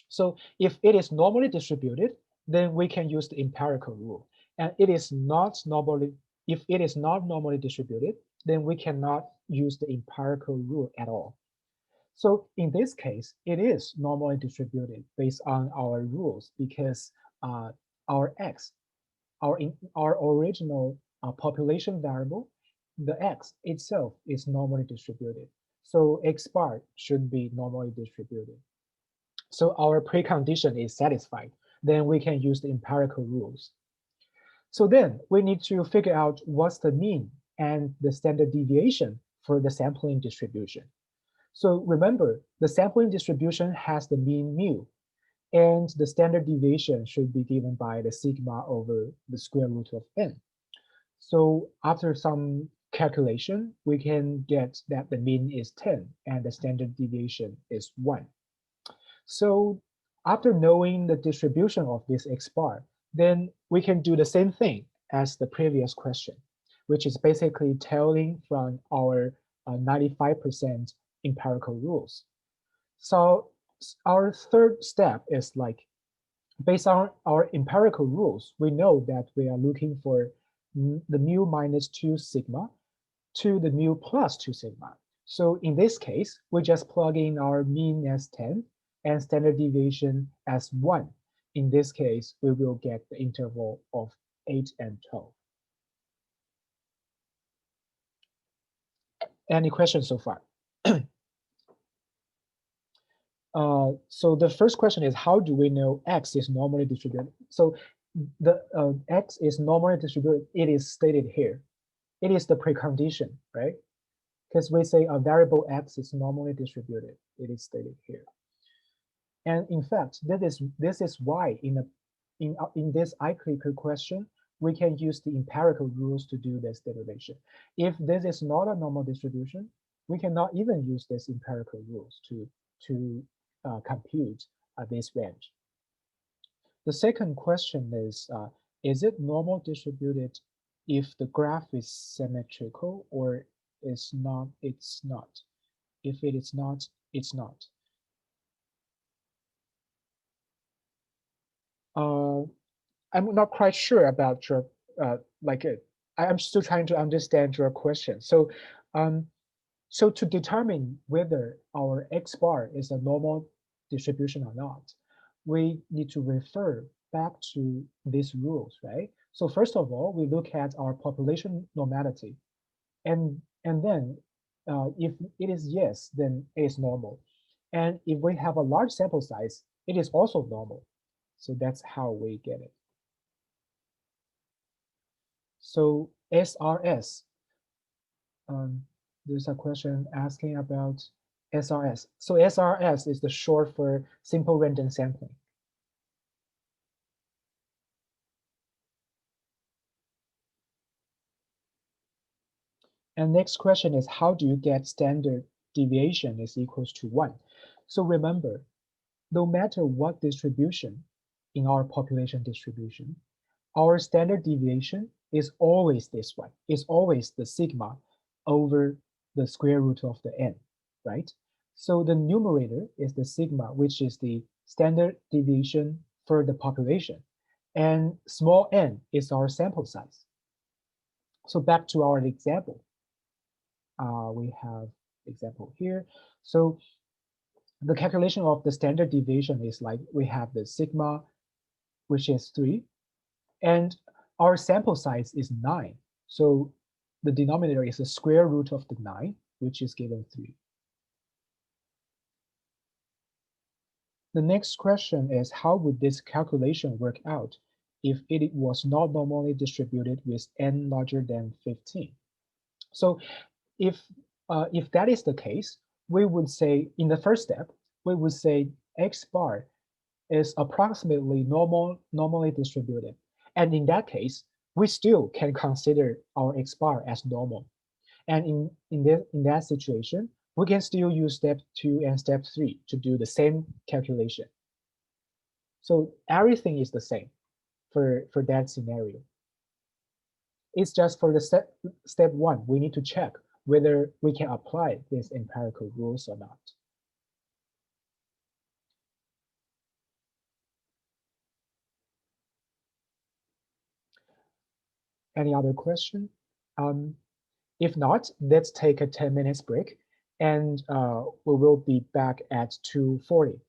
So if it is normally distributed, then we can use the empirical rule. And it is not normally, if it is not normally distributed, then we cannot use the empirical rule at all. So in this case, it is normally distributed based on our rules because our X, our original population variable, the X itself is normally distributed. So X bar should be normally distributed. So our precondition is satisfied. Then we can use the empirical rules. So then we need to figure out what's the mean and the standard deviation for the sampling distribution. So remember, the sampling distribution has the mean mu, and the standard deviation should be given by the sigma over the square root of n. So after some calculation, we can get that the mean is 10 and the standard deviation is 1. So after knowing the distribution of this X bar, then we can do the same thing as the previous question, which is basically telling from our 95% empirical rules. So our third step is like, based on our empirical rules, we know that we are looking for the mu minus 2 sigma to the mu plus 2 sigma. So in this case, we just plug in our mean as 10 and standard deviation as 1. In this case, we will get the interval of 8 and 12. Any questions so far? So the first question is, how do we know X is normally distributed? So the X is normally distributed, it is stated here. It is the precondition, right? Because we say a variable X is normally distributed, it is stated here. And in fact, this is why in this iClicker question, we can use the empirical rules to do this derivation. If this is not a normal distribution, we cannot even use this empirical rules to compute this range. The second question is it normal distributed if the graph is symmetrical, or is not? It's not. If it is not, it's not. I'm not quite sure about your I'm still trying to understand your question. So, so to determine whether our X bar is a normal distribution or not, we need to refer back to these rules, right? So first of all, we look at our population normality, and then if it is yes, then it is normal, and if we have a large sample size, it is also normal. So that's how we get it. So SRS, there's a question asking about SRS. So SRS is the short for simple random sampling. And next question is, how do you get standard deviation is equals to 1? So remember, no matter what distribution, in our population distribution, our standard deviation is always this one. It's always the sigma over the square root of the n, right? So the numerator is the sigma, which is the standard deviation for the population. And small n is our sample size. So back to our example. We have example here. So the calculation of the standard deviation is like we have the sigma, which is 3, and our sample size is 9. So the denominator is the square root of the 9, which is given 3. The next question is, how would this calculation work out if it was not normally distributed with n larger than 15? So if that is the case, we would say in the first step, we would say x bar is approximately normally distributed. And in that case, we still can consider our x bar as normal. And in that situation, we can still use step 2 and step 3 to do the same calculation. So everything is the same for that scenario. It's just for the step 1, we need to check whether we can apply these empirical rules or not. Any other question? If not, let's take a 10 minutes break, and we will be back at 2:40.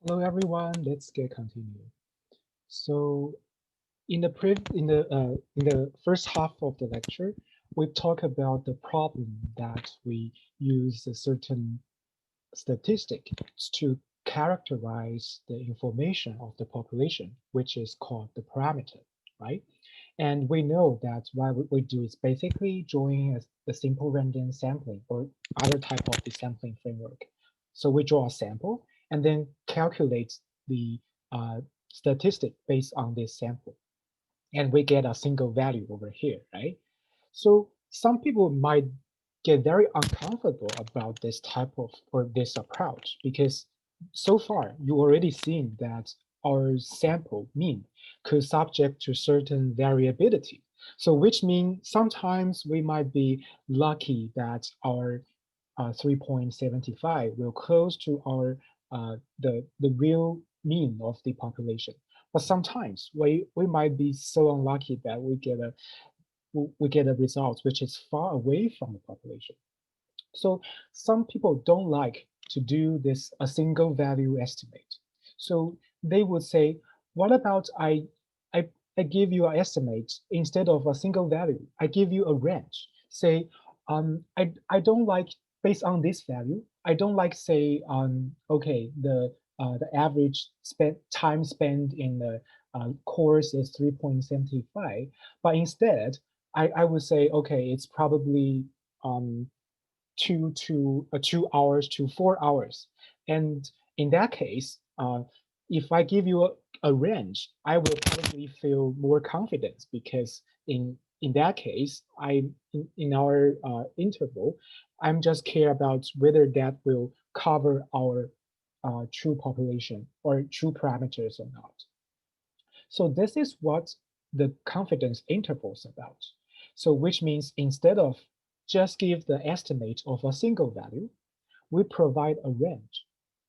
Hello everyone, let's get continued. So in the first half of the lecture, we talk about the problem that we use a certain statistic to characterize the information of the population, which is called the parameter, right? And we know that what we do is basically drawing a simple random sampling or other type of the sampling framework. So we draw a sample and then calculate the statistic based on this sample. And we get a single value over here, right? So some people might get very uncomfortable about this type of or this approach because so far you already seen that our sample mean could subject to certain variability. So which means sometimes we might be lucky that our 3.75 will close to our the real mean of the population. But sometimes we might be so unlucky that we get a result which is far away from the population. So some people don't like to do this a single value estimate. So they would say, what about I, I give you an estimate instead of a single value. I give you a range. Say, I don't like based on this value. I don't like say, okay, the average time spent in the course is 3.75, but instead I would say, okay, it's probably 2 hours to 4 hours. And in that case, if I give you a range, I will probably feel more confidence because in that case, in our interval, I'm just care about whether that will cover our true population or true parameters or not. So this is what the confidence interval is about. So which means instead of just give the estimate of a single value, we provide a range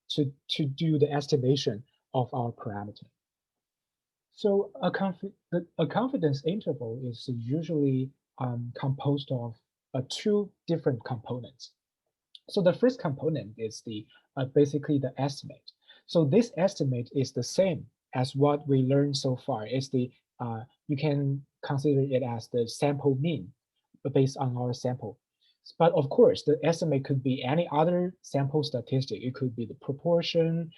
to do the estimation of our parameter. So a confidence interval is usually composed of two different components. So the first component is the basically the estimate. So this estimate is the same as what we learned so far. It's the you can consider it as the sample mean based on our sample. But of course, the estimate could be any other sample statistic. It could be the proportion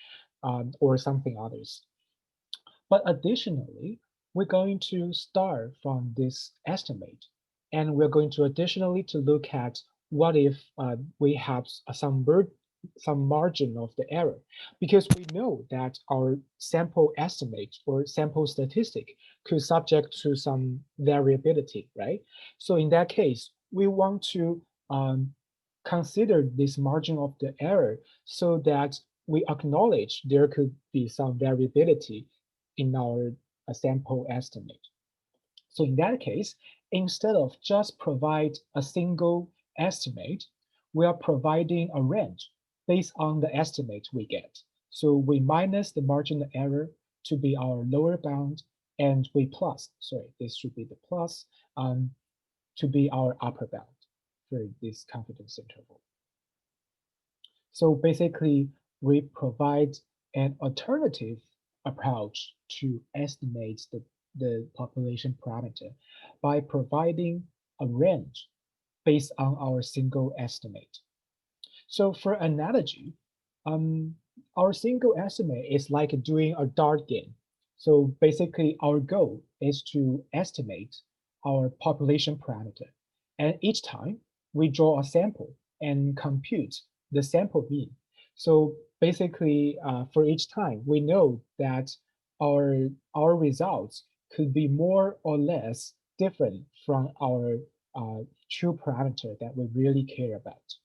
or something others. But additionally, we're going to start from this estimate, and we're going to additionally to look at what if we have some margin of the error, because we know that our sample estimate or sample statistic could subject to some variability, right? So in that case, we want to consider this margin of the error so that we acknowledge there could be some variability in our sample estimate. So in that case, instead of just provide a single estimate, we are providing a range based on the estimate we get. So we minus the marginal error to be our lower bound, and we plus, sorry, this should be the plus, to be our upper bound for this confidence interval. So basically, we provide an alternative approach to estimate the population parameter by providing a range based on our single estimate. So for analogy, um, our single estimate is like doing a dart game. So basically, our goal is to estimate our population parameter. And each time we draw a sample and compute the sample mean. So basically, for each time, we know that our results could be more or less different from our true parameter that we really care about.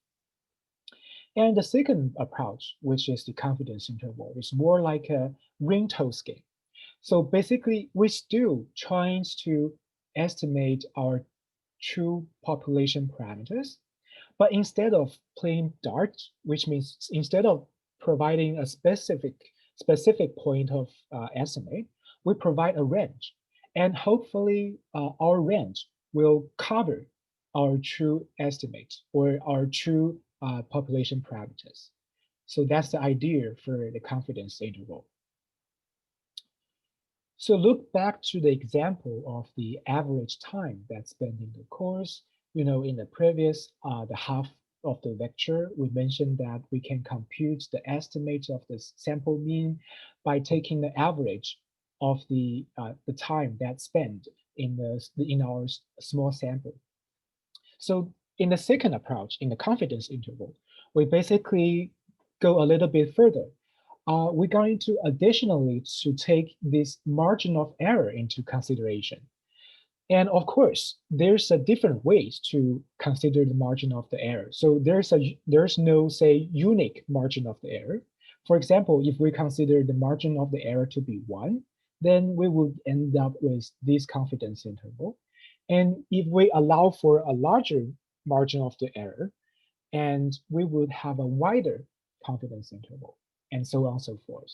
And the second approach, which is the confidence interval, is more like a ring toss game. So basically, we're still trying to estimate our true population parameters, but instead of playing dart, which means instead of providing a specific point of estimate, we provide a range, and hopefully our range will cover our true estimate or our true population parameters. So that's the idea for the confidence interval. So look back to the example of the average time that's spent in the course. In the previous, the half of the lecture, we mentioned that we can compute the estimate of the sample mean by taking the average of the time that's spent in our small sample. So in the second approach, in the confidence interval, we basically go a little bit further. We're going to additionally to take this margin of error into consideration. And of course, there's a different ways to consider the margin of the error. So there's no, say, unique margin of the error. For example, if we consider the margin of the error to be 1, then we would end up with this confidence interval. And if we allow for a larger margin of the error, and we would have a wider confidence interval, and so on and so forth.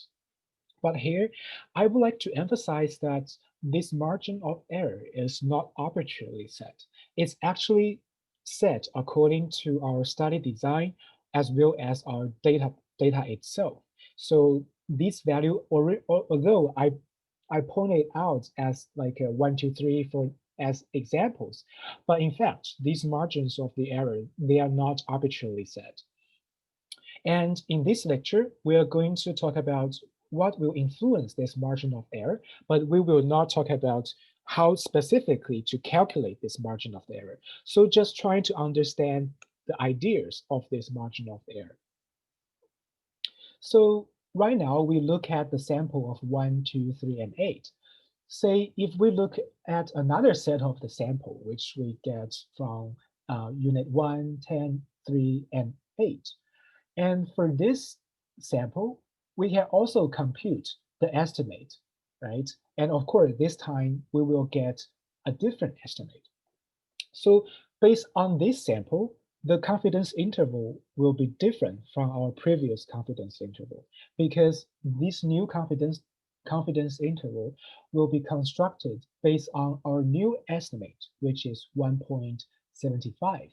But here, I would like to emphasize that this margin of error is not arbitrarily set. It's actually set according to our study design as well as our data itself. So this value, although I pointed out as like a 1, 2, 3 for as examples, but in fact, these margins of the error, they are not arbitrarily set. And in this lecture, we are going to talk about what will influence this margin of error, but we will not talk about how specifically to calculate this margin of error. So just trying to understand the ideas of this margin of error. So right now we look at the sample of 1, 2, 3, and 8. Say if we look at another set of the sample, which we get from unit 1, 10, 3, and 8. And for this sample, we can also compute the estimate, right? And of course, this time we will get a different estimate. So based on this sample, the confidence interval will be different from our previous confidence interval because this new confidence interval will be constructed based on our new estimate, which is 1.75.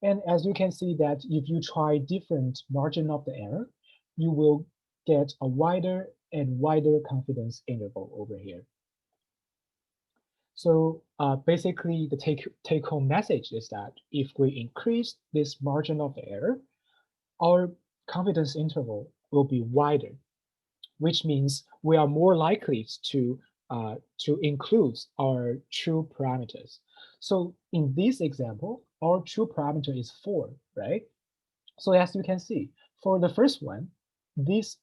And as you can see that if you try different margin of the error, you will get a wider and wider confidence interval over here. So basically the take home message is that if we increase this margin of error, our confidence interval will be wider, which means we are more likely to include our true parameters. So in this example, our true parameter is 4, right? So as you can see, for the first one, this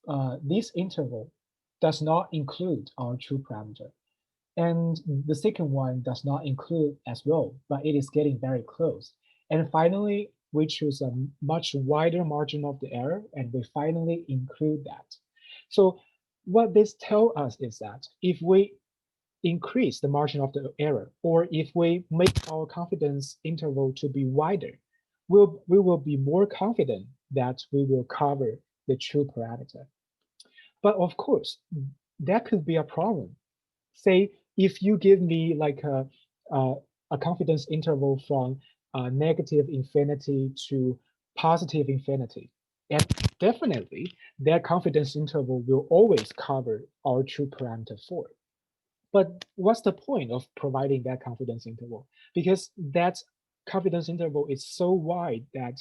interval does not include our true parameter. And the second one does not include as well, but it is getting very close. And finally, we choose a much wider margin of the error, and we finally include that. So what this tells us is that if we increase the margin of the error, or if we make our confidence interval to be wider, we will be more confident that we will cover the true parameter. But of course, that could be a problem. Say if you give me like a confidence interval from negative infinity to positive infinity, and definitely that confidence interval will always cover our true parameter 4. But what's the point of providing that confidence interval? Because that confidence interval is so wide that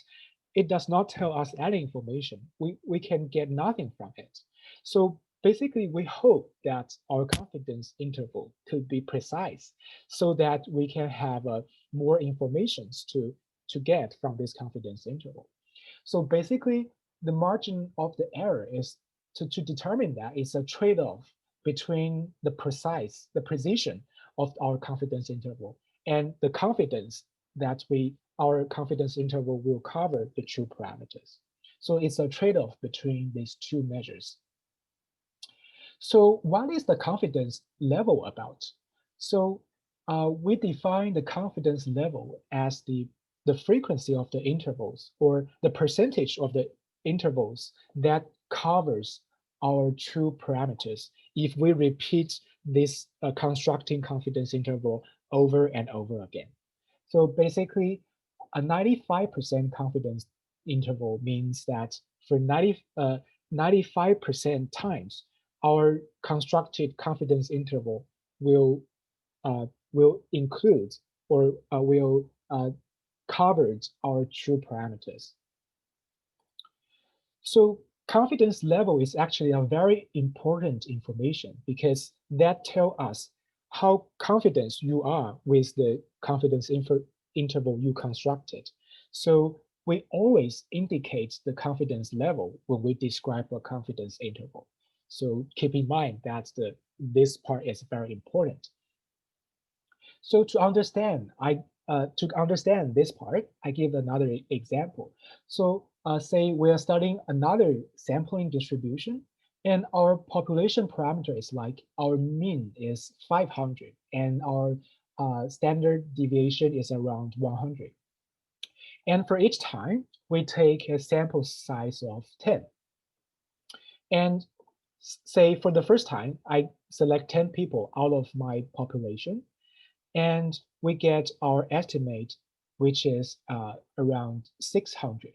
it does not tell us any information. We can get nothing from it. So basically, we hope that our confidence interval could be precise so that we can have more information to get from this confidence interval. So basically, the margin of the error is to determine that it's a trade-off between the precision of our confidence interval and the confidence that our confidence interval will cover the true parameters. So it's a trade-off between these two measures. So what is the confidence level about? So we define the confidence level as the frequency of the intervals or the percentage of the intervals that covers our true parameters if we repeat this constructing confidence interval over and over again. So basically, a 95% confidence interval means that for 95% times, our constructed confidence interval will will include or will cover our true parameters. So confidence level is actually a very important information because that tells us how confident you are with the confidence interval you constructed. So we always indicate the confidence level when we describe a confidence interval. So keep in mind that this part is very important. So to understand this part, I give another example. So say we are studying another sampling distribution, and our population parameter is like our mean is 500, and our standard deviation is around 100. And for each time, we take a sample size of 10. And say for the first time, I select 10 people out of my population, and we get our estimate, which is around 600.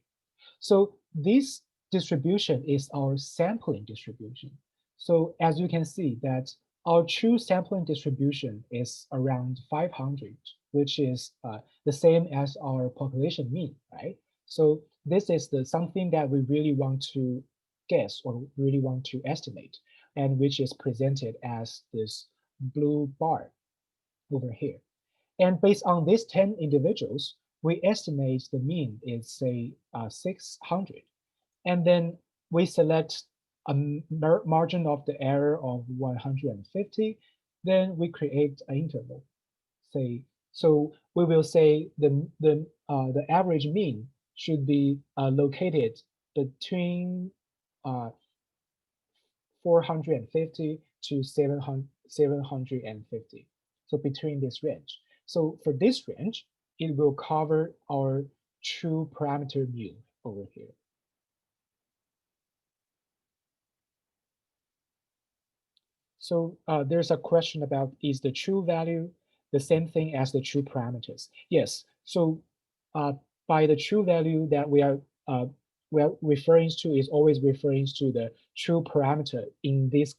So this distribution is our sampling distribution. So as you can see that our true sampling distribution is around 500, which is the same as our population mean, right? So this is something that we really want to guess or really want to estimate, and which is presented as this blue bar over here. And based on these 10 individuals, we estimate the mean is say 600. And then we select a margin of the error of 150. Then we create an interval. Say, so we will say the average mean should be located between 450 to 750. So between this range. So for this range, it will cover our true parameter mu over here. So there's a question about, is the true value the same thing as the true parameters? Yes. So by the true value that we are referring to is always referring to the true parameter in this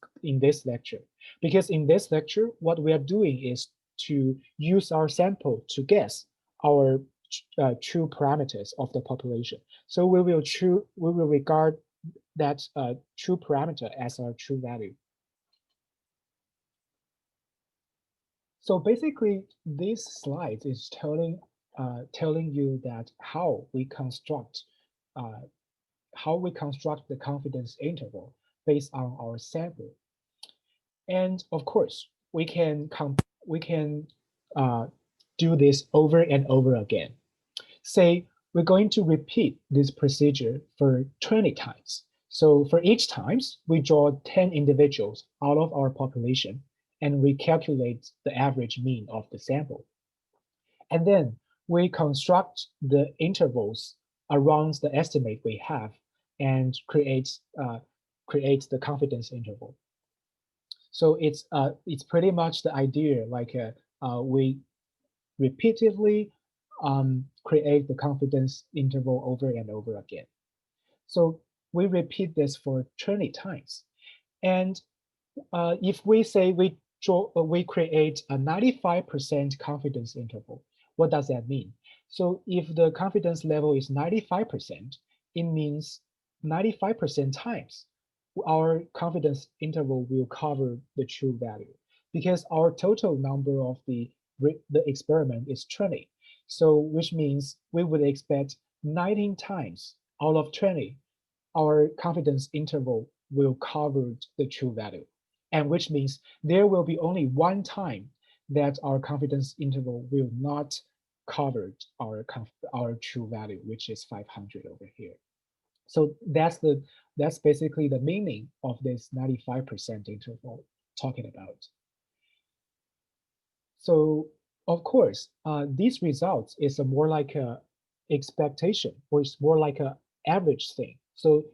lecture. Because in this lecture, what we are doing is to use our sample to guess our true parameters of the population. So we will regard that true parameter as our true value. So basically, this slide is telling you that how we construct the confidence interval based on our sample. And of course, we can do this over and over again. Say we're going to repeat this procedure for 20 times. So for each times, we draw 10 individuals out of our population, and we calculate the average mean of the sample. And then we construct the intervals around the estimate we have and create the confidence interval. So it's pretty much the idea, like we repeatedly create the confidence interval over and over again. So we repeat this for 20 times. And if we say we create a 95% confidence interval, what does that mean? So if the confidence level is 95%, it means 95% times our confidence interval will cover the true value, because our total number of the experiment is 20. So which means we would expect 19 times out of 20, our confidence interval will cover the true value. And which means there will be only one time that our confidence interval will not cover our true value, which is 500 over here. So that's basically the meaning of this 95% interval talking about. So of course, these results is a more like a expectation, or it's more like a average thing. So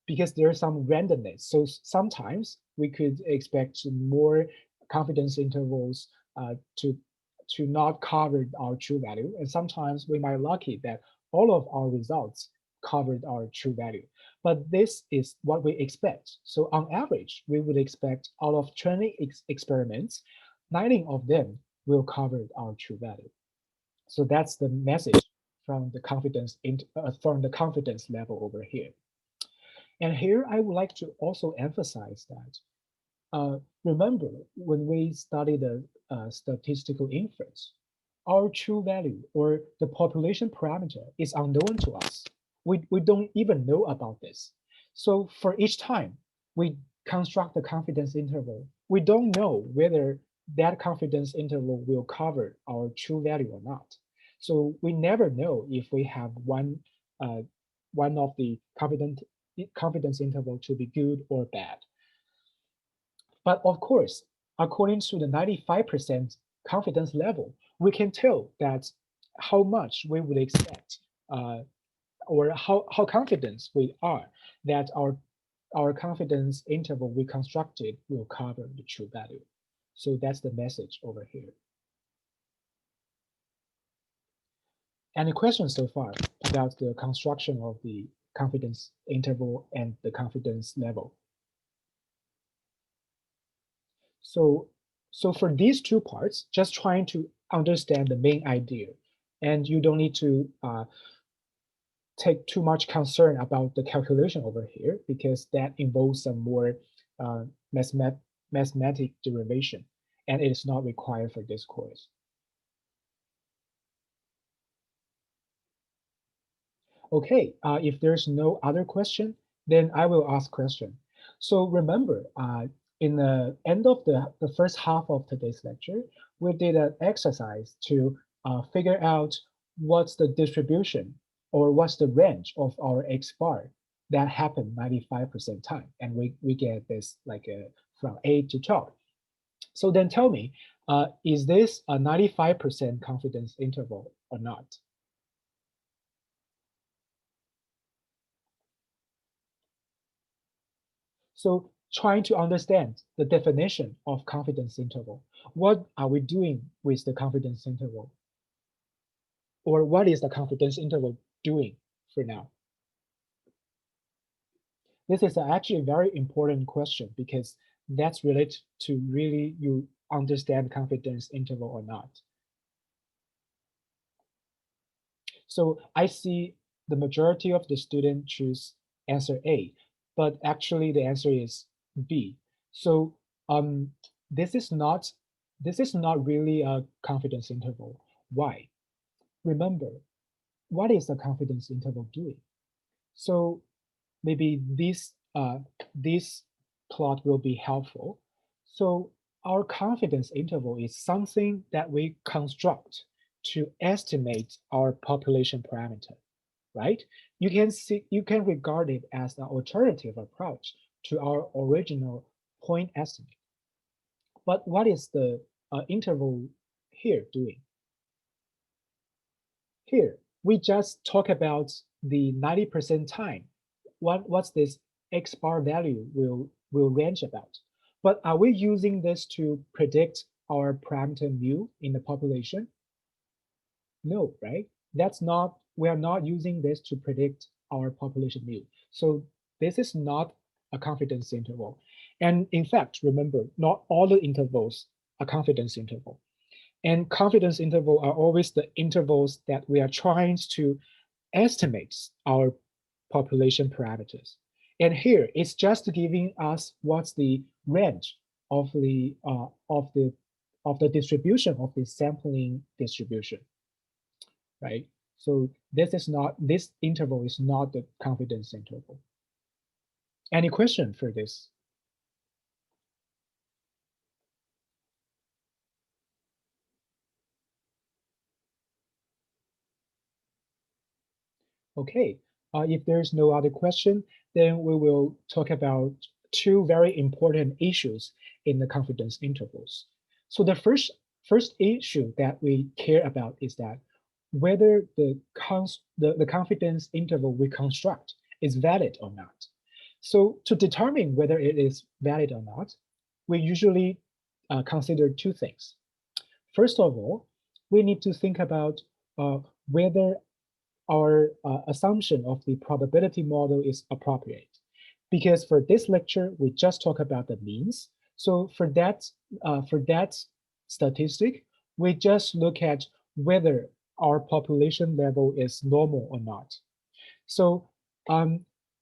because there's some randomness, so sometimes we could expect more confidence intervals to not cover our true value, and sometimes we might lucky that all of our results covered our true value. But this is what we expect. So on average, we would expect out of 20 experiments, 19 of them will cover our true value. So that's the message from the confidence level over here. And here I would like to also emphasize that remember, when we study the statistical inference, our true value or the population parameter is unknown to us. We don't even know about this. So for each time we construct the confidence interval, we don't know whether that confidence interval will cover our true value or not. So we never know if we have one of the confidence interval to be good or bad. But of course, according to the 95% confidence level, we can tell that how much we would expect or how confident we are that our confidence interval we constructed will cover the true value. So that's the message over here. Any questions so far about the construction of the confidence interval and the confidence level? So, so for these two parts, just trying to understand the main idea, and you don't need to take too much concern about the calculation over here because that involves some more uh, mathematic derivation, and it is not required for this course. Okay, if there's no other question, then I will ask question. So remember, in the end of the first half of today's lecture, we did an exercise to figure out what's the distribution or what's the range of our X bar that happened 95% time. And we get this like from 8 to 12. So then tell me, is this a 95% confidence interval or not? So trying to understand the definition of confidence interval. What are we doing with the confidence interval? Or what is the confidence interval doing for now? This is actually a very important question because that's related to really you understand confidence interval or not. So I see the majority of the students choose answer A, but actually the answer is B. So this is not really a confidence interval. Why? Remember, what is the confidence interval doing? So maybe this plot will be helpful. So our confidence interval is something that we construct to estimate our population parameter, right? You can regard it as an alternative approach to our original point estimate. But what is the interval here doing? Here, we just talk about the 90% time. What's this X bar value will range about? But are we using this to predict our parameter mu in the population? No, right? That's not, we are not using this to predict our population mu. So this is not a confidence interval. And in fact, remember, not all the intervals are confidence interval. And confidence interval are always the intervals that we are trying to estimate our population parameters. And here it's just giving us what's the range of the distribution of the sampling distribution, right? So this interval is not the confidence interval. Any question for this? Okay, if there's no other question, then we will talk about two very important issues in the confidence intervals. So the first issue that we care about is that whether the confidence interval we construct is valid or not. So to determine whether it is valid or not, we usually consider two things. First of all, we need to think about whether our assumption of the probability model is appropriate. Because for this lecture, we just talk about the means. So for that statistic, we just look at whether our population level is normal or not. So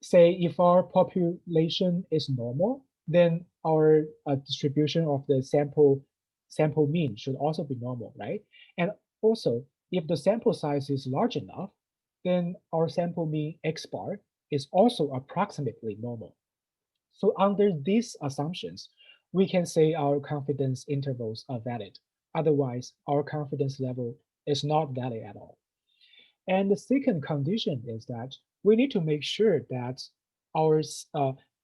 say if our population is normal, then our distribution of the sample mean should also be normal, right? And also, if the sample size is large enough, then our sample mean X bar is also approximately normal. So under these assumptions, we can say our confidence intervals are valid. Otherwise, our confidence level is not valid at all. And the second condition is that we need to make sure that our,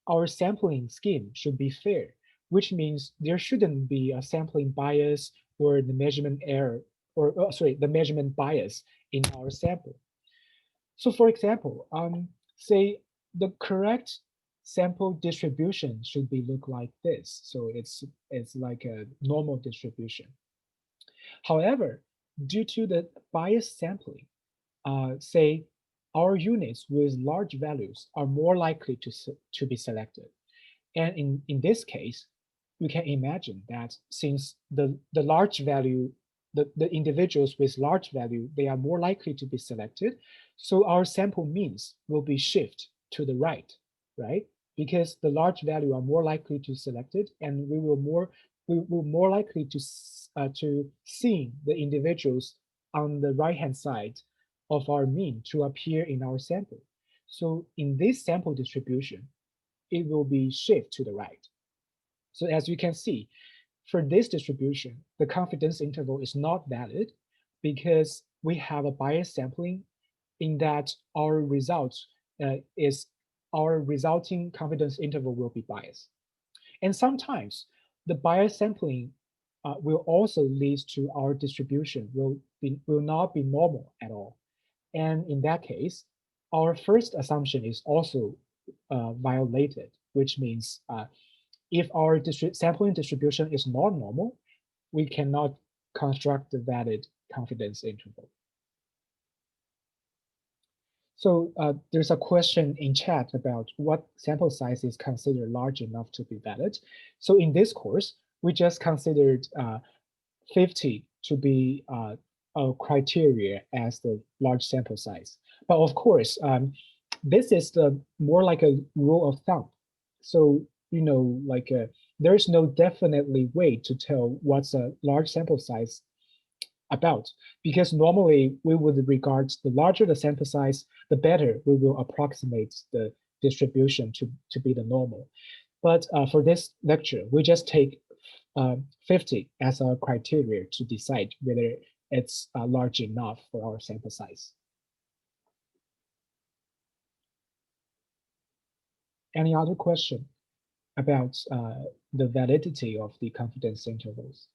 our sampling scheme should be fair, which means there shouldn't be a sampling bias or the measurement error, or sorry, the measurement bias in our sample. So for example, say the correct sample distribution should be look like this. So it's like a normal distribution. However, due to the bias sampling, say our units with large values are more likely to be selected. And in this case, we can imagine that since the large value, the individuals with large value, they are more likely to be selected. So our sample means will be shift to the right? Because the large value are more likely to selected, and we will more likely to see the individuals on the right-hand side of our mean to appear in our sample. So in this sample distribution, it will be shift to the right. So as you can see, for this distribution, the confidence interval is not valid because we have a bias sampling in that our results is our resulting confidence interval will be biased. And sometimes the bias sampling will also lead to our distribution will not be normal at all. And in that case, our first assumption is also violated, which means if our sampling distribution is not normal, we cannot construct the valid confidence interval. So there's a question in chat about what sample size is considered large enough to be valid. So in this course, we just considered 50 to be a criteria as the large sample size. But of course, this is the more like a rule of thumb. So, like there's no definitely way to tell what's a large sample size about, because normally we would regard the larger the sample size, the better we will approximate the distribution to be the normal. But for this lecture, we just take 50 as our criteria to decide whether it's large enough for our sample size. Any other question about the validity of the confidence intervals?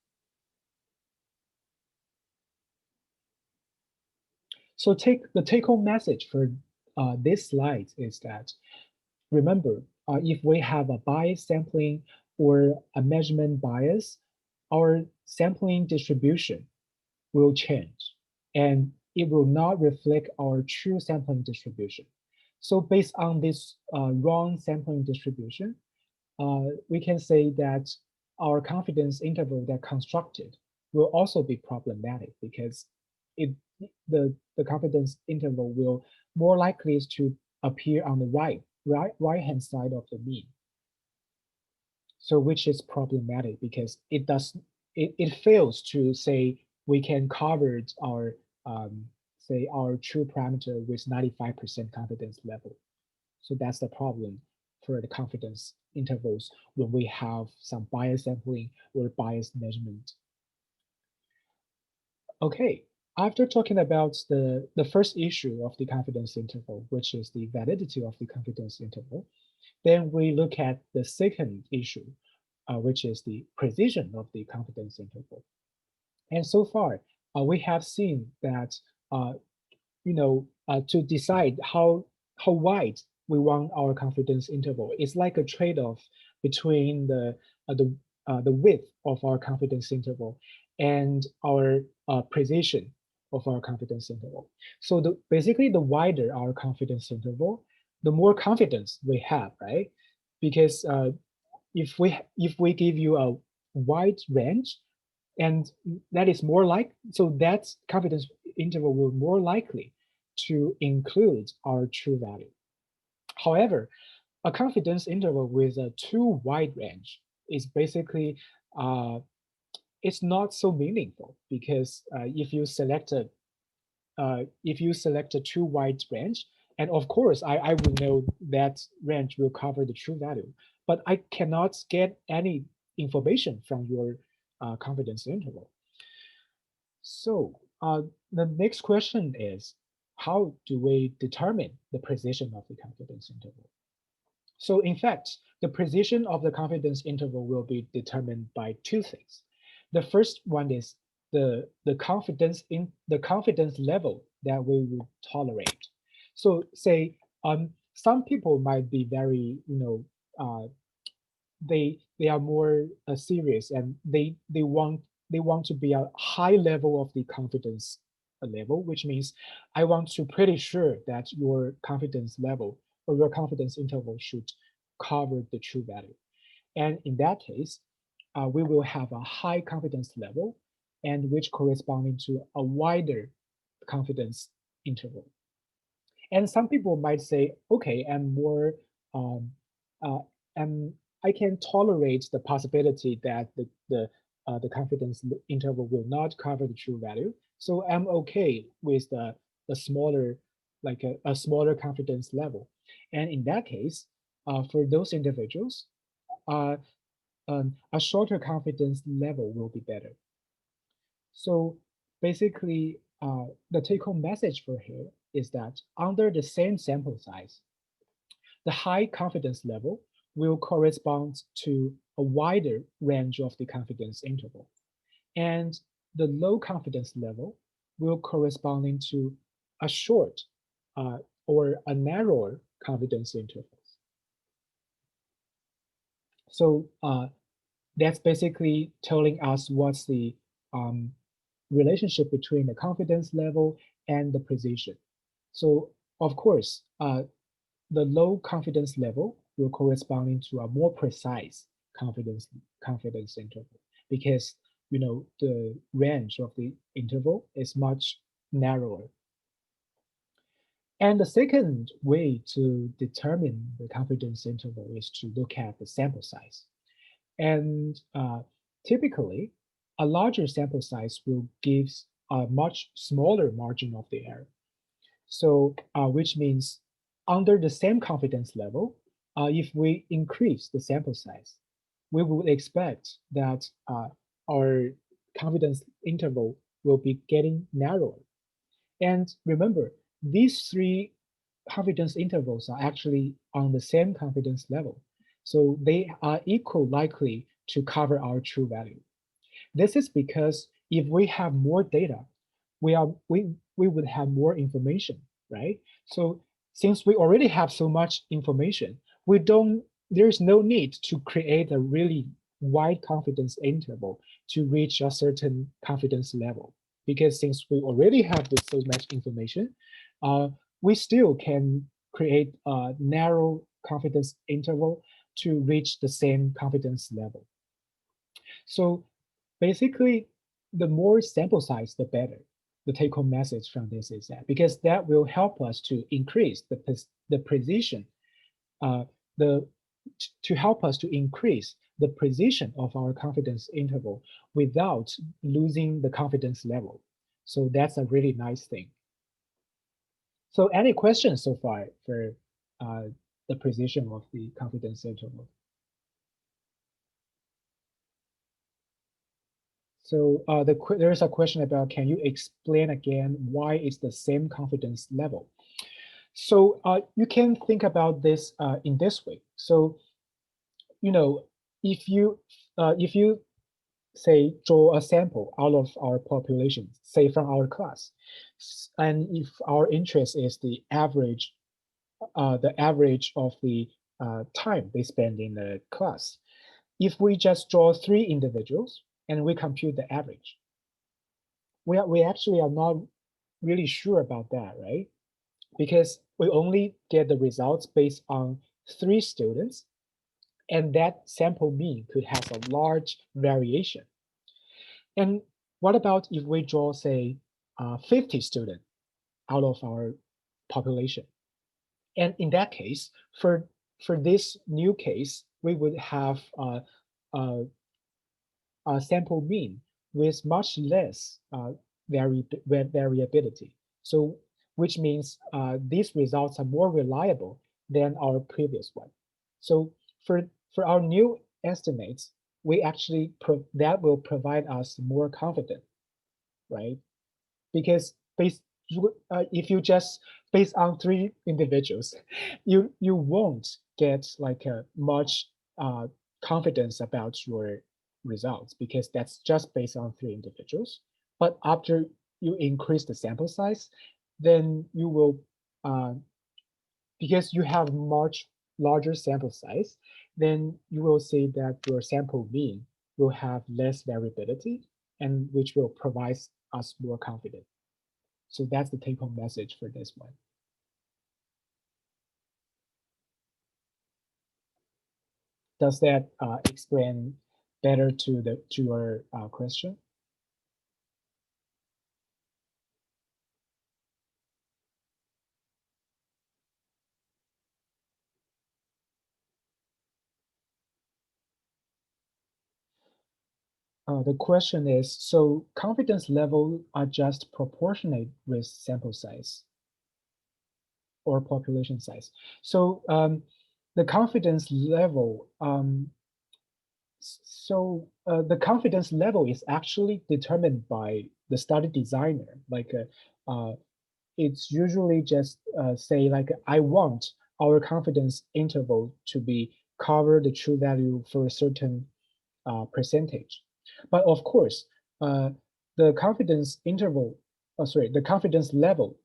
So the take-home message for this slide is that, remember, if we have a bias sampling or a measurement bias, our sampling distribution will change, and it will not reflect our true sampling distribution. So based on this wrong sampling distribution, we can say that our confidence interval that constructed will also be problematic because the confidence interval will more likely to appear on the right-hand side of the mean. So which is problematic because it fails to say we can cover our say our true parameter with 95% confidence level. So that's the problem for the confidence intervals when we have some bias sampling or bias measurement. Okay, after talking about the first issue of the confidence interval, which is the validity of the confidence interval, then we look at the second issue, which is the precision of the confidence interval. And so far, we have seen that to decide how wide we want our confidence interval, it's like a trade-off between the width of our confidence interval and our precision of our confidence interval. So basically, the wider our confidence interval, the more confidence we have, right? Because if we give you a wide range, and that is more like, so that confidence interval will more likely to include our true value. However, a confidence interval with a too wide range is basically it's not so meaningful, because if you select a too wide range, and of course I will know that range will cover the true value, but I cannot get any information from your confidence interval. So the next question is, how do we determine the precision of the confidence interval? So in fact, the precision of the confidence interval will be determined by two things. The first one is the confidence level that we will tolerate. So say some people might be very, they are more serious, and they want to be a high level of the confidence level, which means I want to pretty sure that your confidence level or your confidence interval should cover the true value. And in that case, we will have a high confidence level, and which corresponding to a wider confidence interval. And some people might say, okay, I'm more, um, uh, and I can tolerate the possibility that the confidence interval will not cover the true value. So I'm okay with the smaller, like a smaller confidence level. And in that case, for those individuals, uh, a shorter confidence level will be better. So basically, the take-home message for here is that under the same sample size, the high confidence level will correspond to a wider range of the confidence interval, and the low confidence level will corresponding to a short uh, or a narrower confidence interval. So that's basically telling us what's the um, relationship between the confidence level and the precision. So of course, the low confidence level will corresponding to a more precise confidence interval, because the range of the interval is much narrower. And the second way to determine the confidence interval is to look at the sample size. And typically, a larger sample size will give a much smaller margin of the error. So, which means under the same confidence level, if we increase the sample size, we would expect that our confidence interval will be getting narrower. And remember, these three confidence intervals are actually on the same confidence level. So they are equal likely to cover our true value. This is because if we have more data, we would have more information, right? So since we already have so much information, there's no need to create a really wide confidence interval to reach a certain confidence level. Because since we already have so much information, we still can create a narrow confidence interval to reach the same confidence level. So basically, the more sample size, the better. The take-home message from this is that, because that will help us to increase the precision, uh, the to help us to increase the precision of our confidence interval without losing the confidence level. So that's a really nice thing. So any questions so far for the precision of the confidence interval? So there's a question about, can you explain again why it's the same confidence level? So you can think about this in this way. So, if you say draw a sample out of our population, say from our class, and if our interest is the average of the time they spend in the class, if we just draw 3 individuals and we compute the average, we actually are not really sure about that, right? Because we only get the results based on 3 students, and that sample mean could have a large variation. And what about if we draw, say, 50 students out of our population? And in that case, for this new case, we would have a, a sample mean with much less variability. So, which means these results are more reliable than our previous one. So, for our new estimates, we actually that will provide us more confidence, right? Because if you just based on 3 individuals, you won't get like a much confidence about your results because that's just based on 3 individuals. But after you increase the sample size, then you will because you have much larger sample size, then you will see that your sample mean will have less variability and which will provide us more confidence. So that's the take-home message for this one. Does that explain better to your question? The question is, so confidence level are just proportionate with sample size or population size. So the confidence level, the confidence level is actually determined by the study designer. Like it's usually just say like, I want our confidence interval to be cover the true value for a certain percentage. But of course, the confidence interval, the confidence level,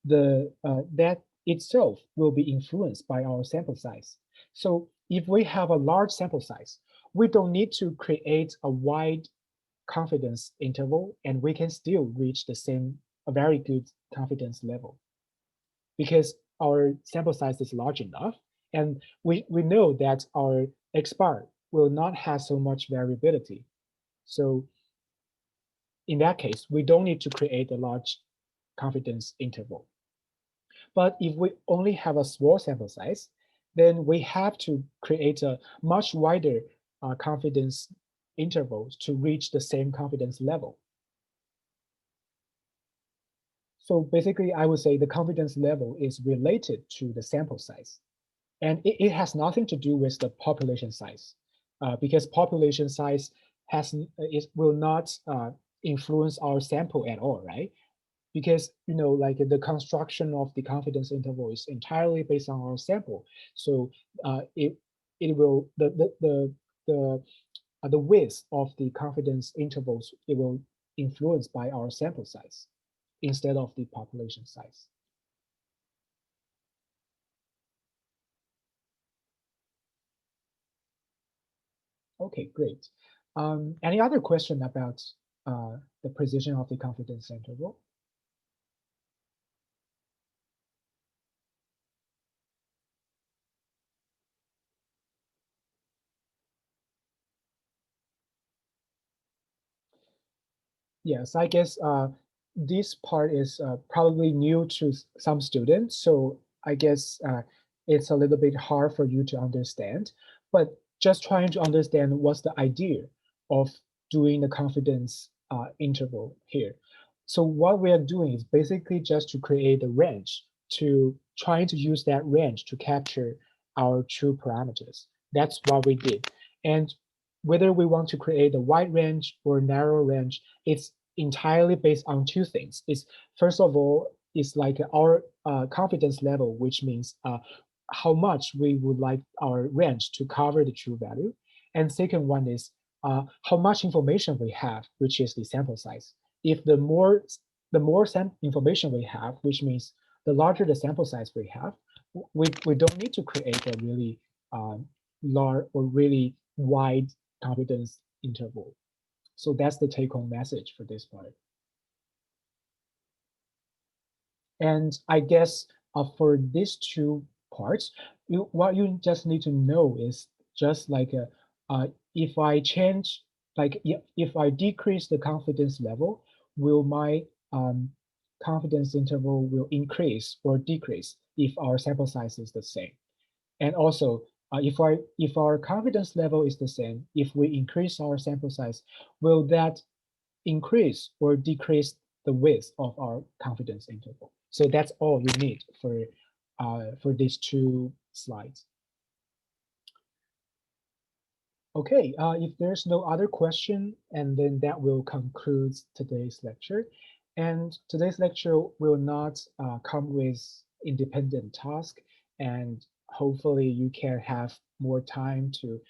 that itself will be influenced by our sample size. So if we have a large sample size, we don't need to create a wide confidence interval, and we can still reach the same, a very good confidence level because our sample size is large enough. And we know that our X bar will not have so much variability. So in that case, we don't need to create a large confidence interval. But if we only have a small sample size, then we have to create a much wider confidence intervals to reach the same confidence level. So basically, I would say the confidence level is related to the sample size. And it has nothing to do with the population size, because population size it will not influence our sample at all, right? Because like the construction of the confidence interval is entirely based on our sample. So it will the width of the confidence intervals, it will influenced by our sample size instead of the population size. Okay, great. Any other question about the precision of the confidence interval? Yes, I guess this part is probably new to some students, so I guess it's a little bit hard for you to understand. But just trying to understand what's the idea of doing the confidence interval here. So what we are doing is basically just to create a range, to trying to use that range to capture our true parameters. That's what we did. And whether we want to create a wide range or narrow range, it's entirely based on 2 things. It's first of all, it's like our confidence level, which means how much we would like our range to cover the true value. And second one is how much information we have, which is the sample size. If the more information we have, which means the larger the sample size we have, we don't need to create a really large or really wide confidence interval. So that's the take-home message for this part. And I guess for these two parts, what you just need to know is just like if I change, like if I decrease the confidence level, will my confidence interval will increase or decrease if our sample size is the same? And also, if our confidence level is the same, if we increase our sample size, will that increase or decrease the width of our confidence interval? So that's all you need for these two slides. Okay, if there's no other question, and then that will conclude today's lecture. And today's lecture will not come with independent task, and hopefully you can have more time to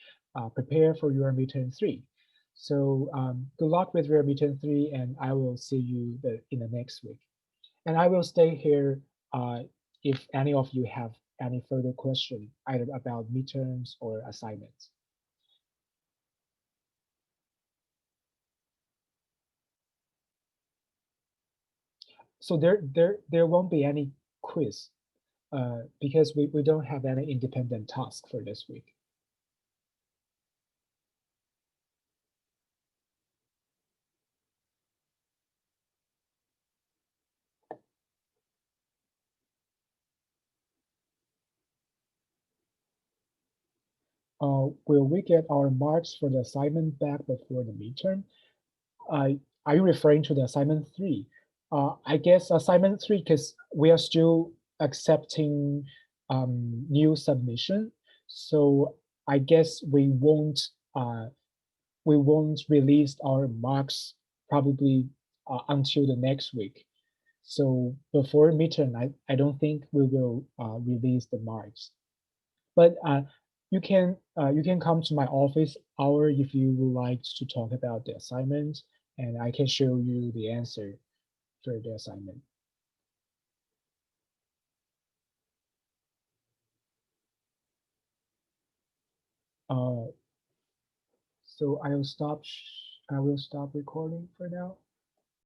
prepare for your midterm 3. So good luck with your midterm 3, and I will see you in the next week. And I will stay here if any of you have any further question, either about midterms or assignments. So there won't be any quiz because we don't have any independent task for this week. Will we get our marks for the assignment back before the midterm? Are you referring to the assignment 3? I guess assignment 3, because we are still accepting new submission. So I guess we won't release our marks probably until the next week. So before midterm, I don't think we will release the marks. But you can come to my office hour if you would like to talk about the assignment, and I can show you the answer for the assignment. Uh, so I will stop recording for now.